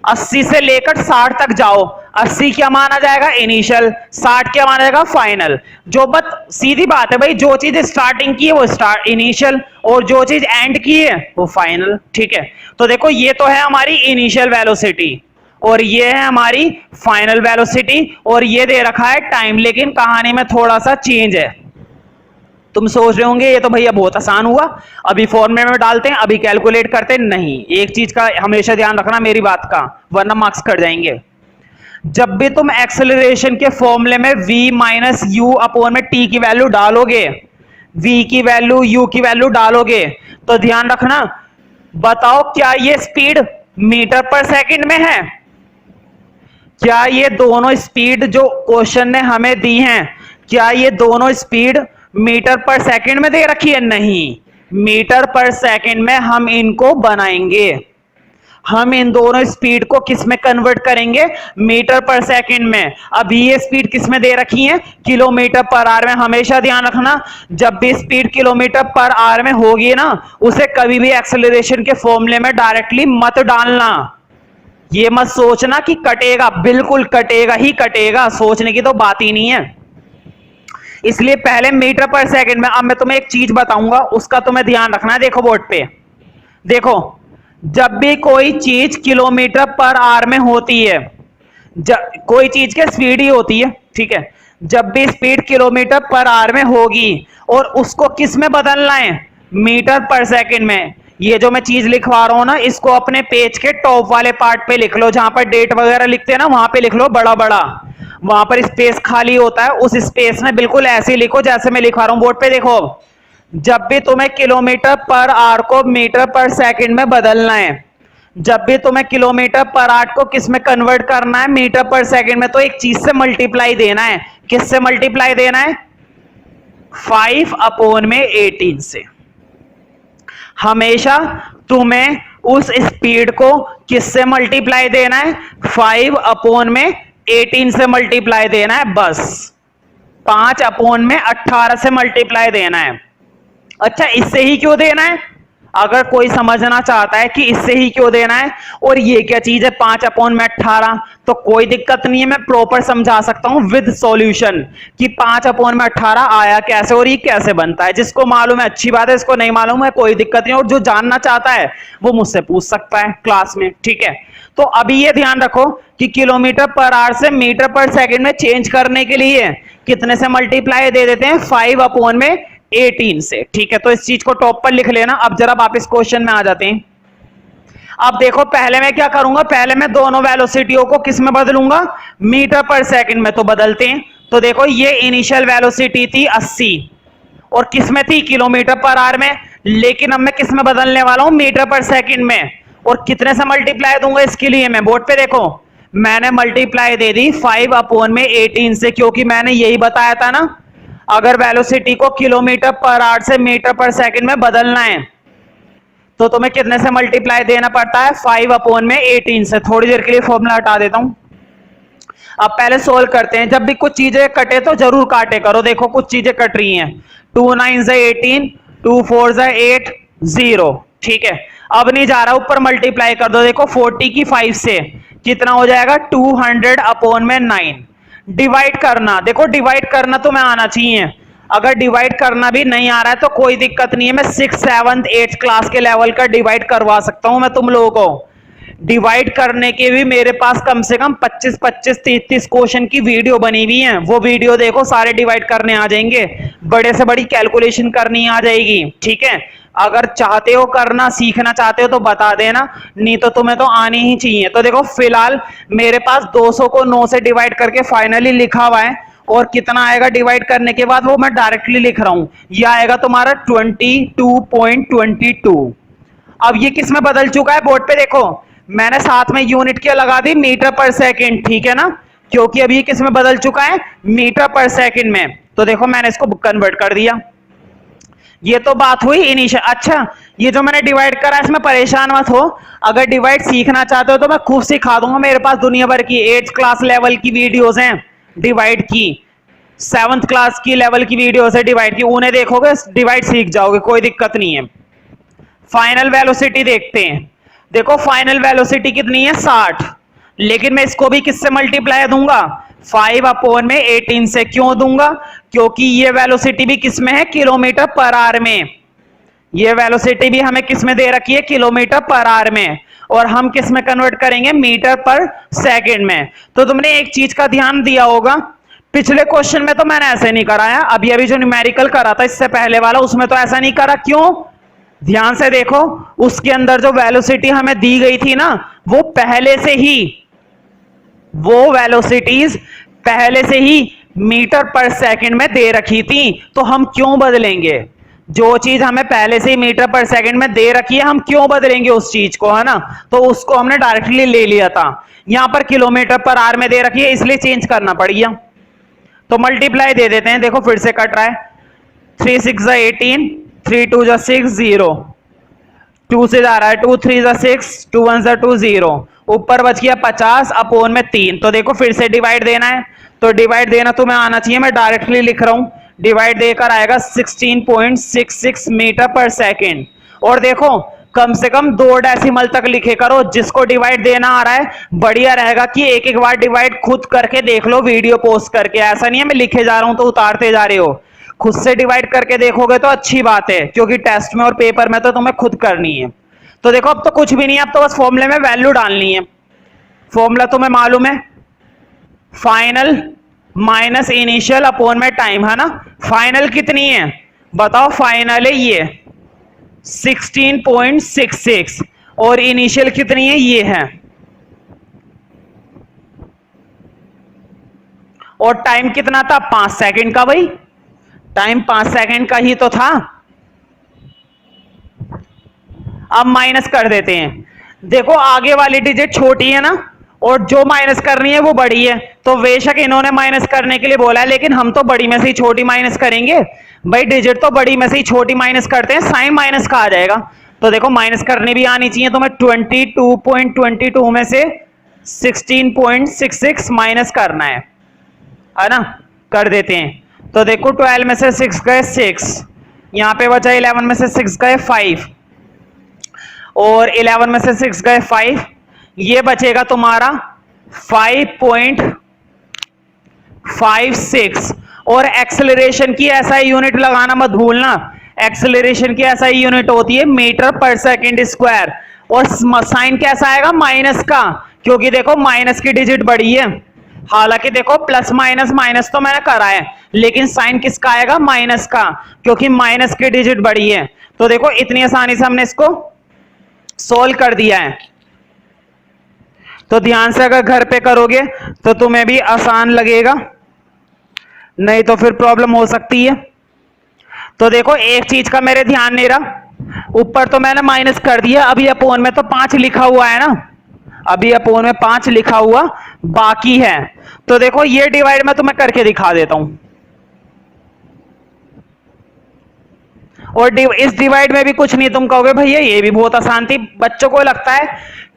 [SPEAKER 1] 80 से लेकर 60 तक जाओ, 80 क्या माना जाएगा इनिशियल, 60 क्या माना जाएगा फाइनल। जो बस सीधी बात है भाई, जो चीज स्टार्टिंग की है वो स्टार्ट इनिशियल, और जो चीज एंड की है वो फाइनल। ठीक है, तो देखो ये तो है हमारी इनिशियल वेलोसिटी, और ये है हमारी फाइनल वेलोसिटी, और ये दे रखा है टाइम। लेकिन कहानी में थोड़ा सा चेंज है। तुम सोच रहे होंगे ये तो भैया बहुत आसान हुआ, अभी फॉर्मूले में डालते हैं, अभी कैलकुलेट करते हैं। नहीं, एक चीज का हमेशा ध्यान रखना मेरी बात का, वरना मार्क्स कट जाएंगे। जब भी तुम एक्सेलरेशन के फॉर्मूले में v माइनस यू अपॉन में t की वैल्यू डालोगे, v की वैल्यू u की वैल्यू डालोगे, तो ध्यान रखना, बताओ क्या ये स्पीड मीटर पर सेकंड में है? क्या ये दोनों स्पीड जो क्वेश्चन ने हमें दी हैं, क्या ये दोनों स्पीड मीटर पर सेकंड में दे रखी है? नहीं, मीटर पर सेकंड में हम इनको बनाएंगे। हम इन दोनों स्पीड को किस में कन्वर्ट करेंगे? मीटर पर सेकंड में। अब ये स्पीड किस में दे रखी है? किलोमीटर पर आवर में। हमेशा ध्यान रखना, जब भी स्पीड किलोमीटर पर आवर में होगी ना, उसे कभी भी एक्सेलरेशन के फॉर्मूले में डायरेक्टली मत डालना। ये मत सोचना कि कटेगा, बिल्कुल कटेगा ही कटेगा, सोचने की तो बात ही नहीं है। इसलिए पहले मीटर पर सेकंड में। अब मैं तुम्हें एक चीज बताऊंगा, उसका तुम्हें ध्यान रखना है। देखो बोर्ड पे, देखो, जब भी कोई चीज किलोमीटर पर आवर में होती है, कोई चीज के स्पीड ही होती है, ठीक है, जब भी स्पीड किलोमीटर पर आवर में होगी और उसको किस में बदलना है? मीटर पर सेकंड में। ये जो मैं चीज लिखवा रहा हूं ना, इसको अपने पेज के टॉप वाले पार्ट पे लिख लो, जहां पर डेट वगैरह लिखते हैं ना, वहां पे लिख लो बड़ा बड़ा। वहां पर स्पेस खाली होता है, उस स्पेस में बिल्कुल ऐसे लिखो जैसे मैं लिखवा रहा हूं बोर्ड पे। देखो, जब भी तुम्हें किलोमीटर पर आवर को मीटर पर सेकंड में बदलना है, जब भी तुम्हें किलोमीटर पर आवर को किस में कन्वर्ट करना है? मीटर पर सेकंड में, तो एक चीज से मल्टीप्लाई देना है। किससे मल्टीप्लाई देना है? 5 अपॉन में 18 से। हमेशा तुम्हें उस स्पीड को किससे मल्टीप्लाई देना है? 5 अपॉन में 18 से मल्टीप्लाई देना है, बस 5 अपॉन में 18 से मल्टीप्लाई देना है। अच्छा, इससे ही क्यों देना है? अगर कोई समझना चाहता है कि इससे ही क्यों देना है और ये क्या चीज है 5 अपॉन में 18, तो कोई दिक्कत नहीं है, मैं प्रॉपर समझा सकता हूं विद सॉल्यूशन कि 5 अपॉन में 18 आया कैसे और ये कैसे बनता है। जिसको मालूम है अच्छी बात है, इसको नहीं मालूम है कोई दिक्कत नहीं, और जो जानना चाहता है वो मुझसे पूछ सकता है क्लास में, ठीक है। तो अभी ये ध्यान रखो कि किलोमीटर पर आवर से मीटर पर सेकंड में चेंज करने के लिए कितने से मल्टीप्लाई दे देते हैं? 5 अपॉन में 18 से, ठीक है। तो इस चीज को टॉप पर लिख लेना। अब जरा वापस क्वेश्चन में आ जाते हैं। अब देखो, पहले मैं क्या करूंगा, पहले मैं दोनों वेलोसिटियों को किस में बदलूंगा? मीटर पर सेकंड में। तो बदलते हैं। तो देखो, ये इनिशियल वेलोसिटी थी 80 और किस में थी? किलोमीटर पर आवर में। लेकिन अब मैं किस में बदलने वाला हूं? मीटर पर सेकंड में। और कितने से मल्टीप्लाई दूंगा इसके लिए? मैं बोर्ड पे देखो, मैंने मल्टीप्लाई दे दी 5 अपॉन में 18 से, क्योंकि मैंने यही बताया था ना, अगर वेलोसिटी को किलोमीटर पर आवर से मीटर पर सेकंड में बदलना है तो तुम्हें कितने से मल्टीप्लाई देना पड़ता है? 5 अपॉन में 18 से। थोड़ी देर के लिए फॉर्मूला हटा देता हूं। अब पहले सोल्व करते हैं। जब भी कुछ चीजें कटे तो जरूर काटे करो। देखो, कुछ चीजें कट रही हैं। 2 9 18, 2 4 8, 0, ठीक है। अब नहीं जा रहा, ऊपर मल्टीप्लाई कर दो। देखो, 40 की 5 से कितना हो जाएगा? 200 अपॉन में 9। डिवाइड करना, देखो डिवाइड करना तुम्हें आना चाहिए। अगर डिवाइड करना भी नहीं आ रहा है तो कोई दिक्कत नहीं है, मैं 6th 7th 8th क्लास के लेवल का डिवाइड करवा सकता हूं मैं तुम लोगों को। डिवाइड करने के भी मेरे पास कम से कम 25-25 30-30 क्वेश्चन की वीडियो बनी हुई है। वो वीडियो देखो, सारे डिवाइड करने आ जाएंगे, बड़े से बड़ी कैलकुलेशन करनी आ जाएगी, ठीक है। अगर चाहते हो करना, सीखना चाहते हो तो बता देना, नहीं तो तुम्हें तो आनी ही चाहिए। तो देखो, फिलहाल मेरे पास 200 को 9 से डिवाइड करके फाइनली लिखा हुआ है, और कितना आएगा डिवाइड करने के बाद वो मैं डायरेक्टली लिख रहा हूं। यह आएगा तुम्हारा 22.22। अब ये किस में बदल चुका है? बोर्ड पे देखो, मैंने साथ में यूनिट क्या लगा दी? मीटर पर सेकंड, ठीक है ना, क्योंकि अभी ये किस में बदल चुका है? मीटर पर सेकंड में। तो देखो, मैंने इसको कन्वर्ट कर दिया। ये तो बात हुई इनिशियल। अच्छा, ये जो मैंने डिवाइड करा इसमें परेशान मत हो, अगर डिवाइड सीखना चाहते हो तो मैं खूब सिखा दूंगा। मेरे पास दुनिया भर की 8th क्लास लेवल की वीडियोस हैं डिवाइड की, 7th क्लास की लेवल की वीडियोस है डिवाइड की, उन्हें देखोगे डिवाइड सीख जाओगे, कोई दिक्कत नहीं है। फाइनल वेलोसिटी देखते हैं। देखो, फाइनल वेलोसिटी कितनी है? 60, लेकिन मैं इसको भी किससे मल्टीप्लाई दूंगा? 5 अपॉन में 18 से। क्यों दूंगा? क्योंकि ये वेलोसिटी भी किस में है? किलोमीटर पर आवर में। ये वेलोसिटी भी हमें किस में दे रखी है? किलोमीटर पर आवर में, और हम किस में कन्वर्ट करेंगे? मीटर पर सेकंड में। तो तुमने एक चीज का ध्यान दिया होगा, पिछले क्वेश्चन में तो मैंने ऐसे नहीं कराया, अभी अभी जो न्यूमेरिकल करा था इससे पहले वाला, उसमें तो ऐसा नहीं करा। क्यों? ध्यान से देखो, उसके अंदर जो वेलोसिटी हमें दी गई थी ना, वो पहले से ही वो वेलोसिटीज पहले से ही मीटर पर सेकंड में दे रखी थी, तो हम क्यों बदलेंगे? जो चीज हमें पहले से ही मीटर पर सेकंड में दे रखी है, हम क्यों बदलेंगे उस चीज को, है ना? तो उसको हमने डायरेक्टली ले लिया था। यहां पर किलोमीटर पर आवर में दे रखी है, इसलिए चेंज करना पड़ गया। तो मल्टीप्लाई दे देते हैं, देखो फिर से कट रहा है। 3 6 18, 3 2 6 0, 2 से जा रहा है, 2 3 6, 2 1 2 0, ऊपर बच गया 50 अपोन में 3। तो देखो फिर से डिवाइड देना है, तो डिवाइड देना तुम्हें आना चाहिए, मैं डायरेक्टली लिख रहा हूं। डिवाइड देकर आएगा 16.66 मीटर पर सेकेंड। और देखो कम से कम 2 डेसिमल तक लिखे करो, जिसको डिवाइड देना आ रहा है बढ़िया रहेगा कि एक एक बार डिवाइड खुद करके देख लो वीडियो पोस्ट करके। ऐसा नहीं है मैं लिखे जा रहा हूं तो उतारते जा रहे हो, खुद से डिवाइड करके देखोगे तो अच्छी बात है, क्योंकि टेस्ट में और पेपर में तो तुम्हें खुद करनी है। तो देखो अब तो कुछ भी नहीं है, अब तो बस फॉर्मूले में वैल्यू डालनी है। फॉर्मूला तुम्हें मालूम है, फाइनल माइनस इनिशियल अपॉन में टाइम, है ना? फाइनल कितनी है बताओ? फाइनल है ये 16.66 और इनिशियल कितनी है? ये है। और टाइम कितना था? 5 सेकंड का। भाई टाइम 5 सेकंड का ही तो था। अब माइनस कर देते हैं। देखो आगे वाली डिजिट छोटी है ना, और जो माइनस करनी है वो बड़ी है, तो बेशक इन्होंने माइनस करने के लिए बोला है, लेकिन हम तो बड़ी में से ही छोटी माइनस करेंगे। भाई डिजिट तो बड़ी में से ही छोटी माइनस करते हैं, साइन माइनस का आ जाएगा। तो देखो माइनस करनी भी आनी चाहिए, तो मैं 22.22 में से 16.66 माइनस करना है ना? कर देते हैं। तो देखो 12 में से 6 गए 6, यहां पे बचा 11 में से 6 गए 5, और 11 में से 6 गए 5, ये बचेगा तुम्हारा 5.56। और एक्सेलरेशन की ऐसा यूनिट लगाना मत भूलना, एक्सेलरेशन की ऐसा यूनिट होती है मीटर पर सेकंड स्क्वायर। और साइन कैसा आएगा? माइनस का, क्योंकि देखो माइनस की डिजिट बड़ी है। हालांकि देखो प्लस माइनस माइनस तो मैंने करा है, लेकिन साइन किसका आएगा? माइनस का, क्योंकि माइनस की डिजिट बड़ी है। तो देखो इतनी आसानी से हमने इसको सोल्व कर दिया है। तो ध्यान से अगर घर पे करोगे तो तुम्हें भी आसान लगेगा, नहीं तो फिर प्रॉब्लम हो सकती है। तो देखो एक चीज का मेरे ध्यान नहीं रहा, ऊपर तो मैंने माइनस कर दिया, अभी अपोन में तो 5 लिखा हुआ है ना, अभी अपोन में 5 लिखा हुआ बाकी है। तो देखो ये डिवाइड मैं तुम्हें करके दिखा देता हूं। और इस डिवाइड में भी कुछ नहीं, तुम कहोगे भैया ये भी बहुत आसान थी। बच्चों को लगता है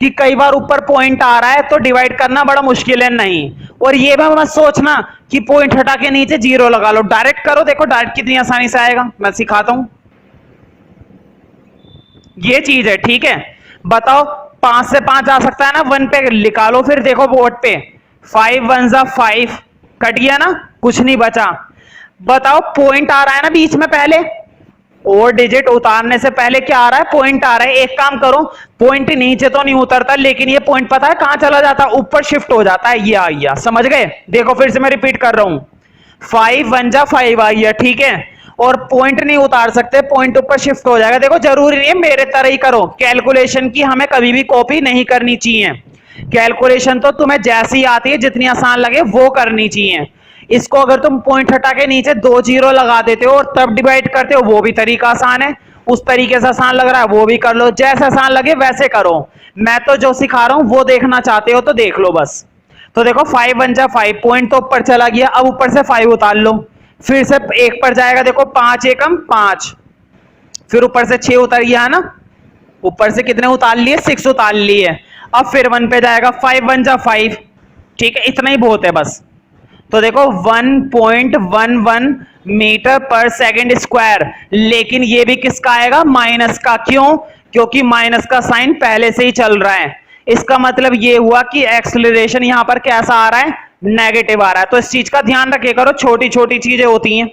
[SPEAKER 1] कि कई बार ऊपर पॉइंट आ रहा है तो डिवाइड करना बड़ा मुश्किल है, नहीं। और ये भी मत सोचना कि पॉइंट हटा के नीचे 0 लगा लो, डायरेक्ट करो। देखो डायरेक्ट कितनी आसानी से आएगा, मैं सिखाता हूं। ये चीज है, ठीक है? बताओ 5 से 5 आ सकता है ना, 1 पे निकालो, फिर देखो बोर्ड पे 5 1 जा 5, कट गया ना, कुछ नहीं बचा। बताओ पॉइंट आ रहा है ना बीच में, पहले और डिजिट उतारने से पहले क्या आ रहा है? पॉइंट आ रहा है। एक काम करो, पॉइंट नीचे तो नहीं उतरता, लेकिन ये पॉइंट पता है कहां चला जाता है? ऊपर शिफ्ट हो जाता है। ये आ गया, समझ गए? देखो फिर से मैं रिपीट कर रहा हूं, 5 1 जा 5 आ गया, ठीक है? और पॉइंट नहीं उतार सकते, पॉइंट ऊपर शिफ्ट हो जाएगा। देखो जरूरी नहीं है मेरे तरह ही करो, कैलकुलेशन की हमें कभी भी कॉपी नहीं करनी चाहिए। कैलकुलेशन तो तुम्हें जैसी आती है, जितनी आसान लगे वो करनी चाहिए। इसको अगर तुम पॉइंट हटा के नीचे 2 0 लगा देते हो और तब डिवाइड करते हो, वो भी तरीका आसान है। उस तरीके से आसान लग रहा है वो भी कर लो, जैसे आसान लगे वैसे करो। मैं तो जो सिखा रहा हूं वो देखना चाहते हो तो देख लो बस। तो देखो 5 1 जा 5, पॉइंट तो ऊपर चला गया, अब ऊपर से 5 उतार लो, फिर से 1 पर जाएगा। देखो 5 एकम 5, फिर ऊपर से 6 उतर गया है ना, ऊपर से कितने उतार लिए? 6 उतार लिए। अब फिर 1 पे जाएगा, 5 1 जा 5, ठीक है? इतना ही बहुत है बस। तो देखो 1.11 मीटर पर सेकंड स्क्वायर, लेकिन ये भी किसका आएगा? माइनस का। क्यों? क्योंकि माइनस का साइन पहले से ही चल रहा है। इसका मतलब ये हुआ कि एक्सेलरेशन यहां पर कैसा आ रहा है? नेगेटिव आ रहा है। तो इस चीज का ध्यान रखे करो, छोटी छोटी चीजें होती हैं।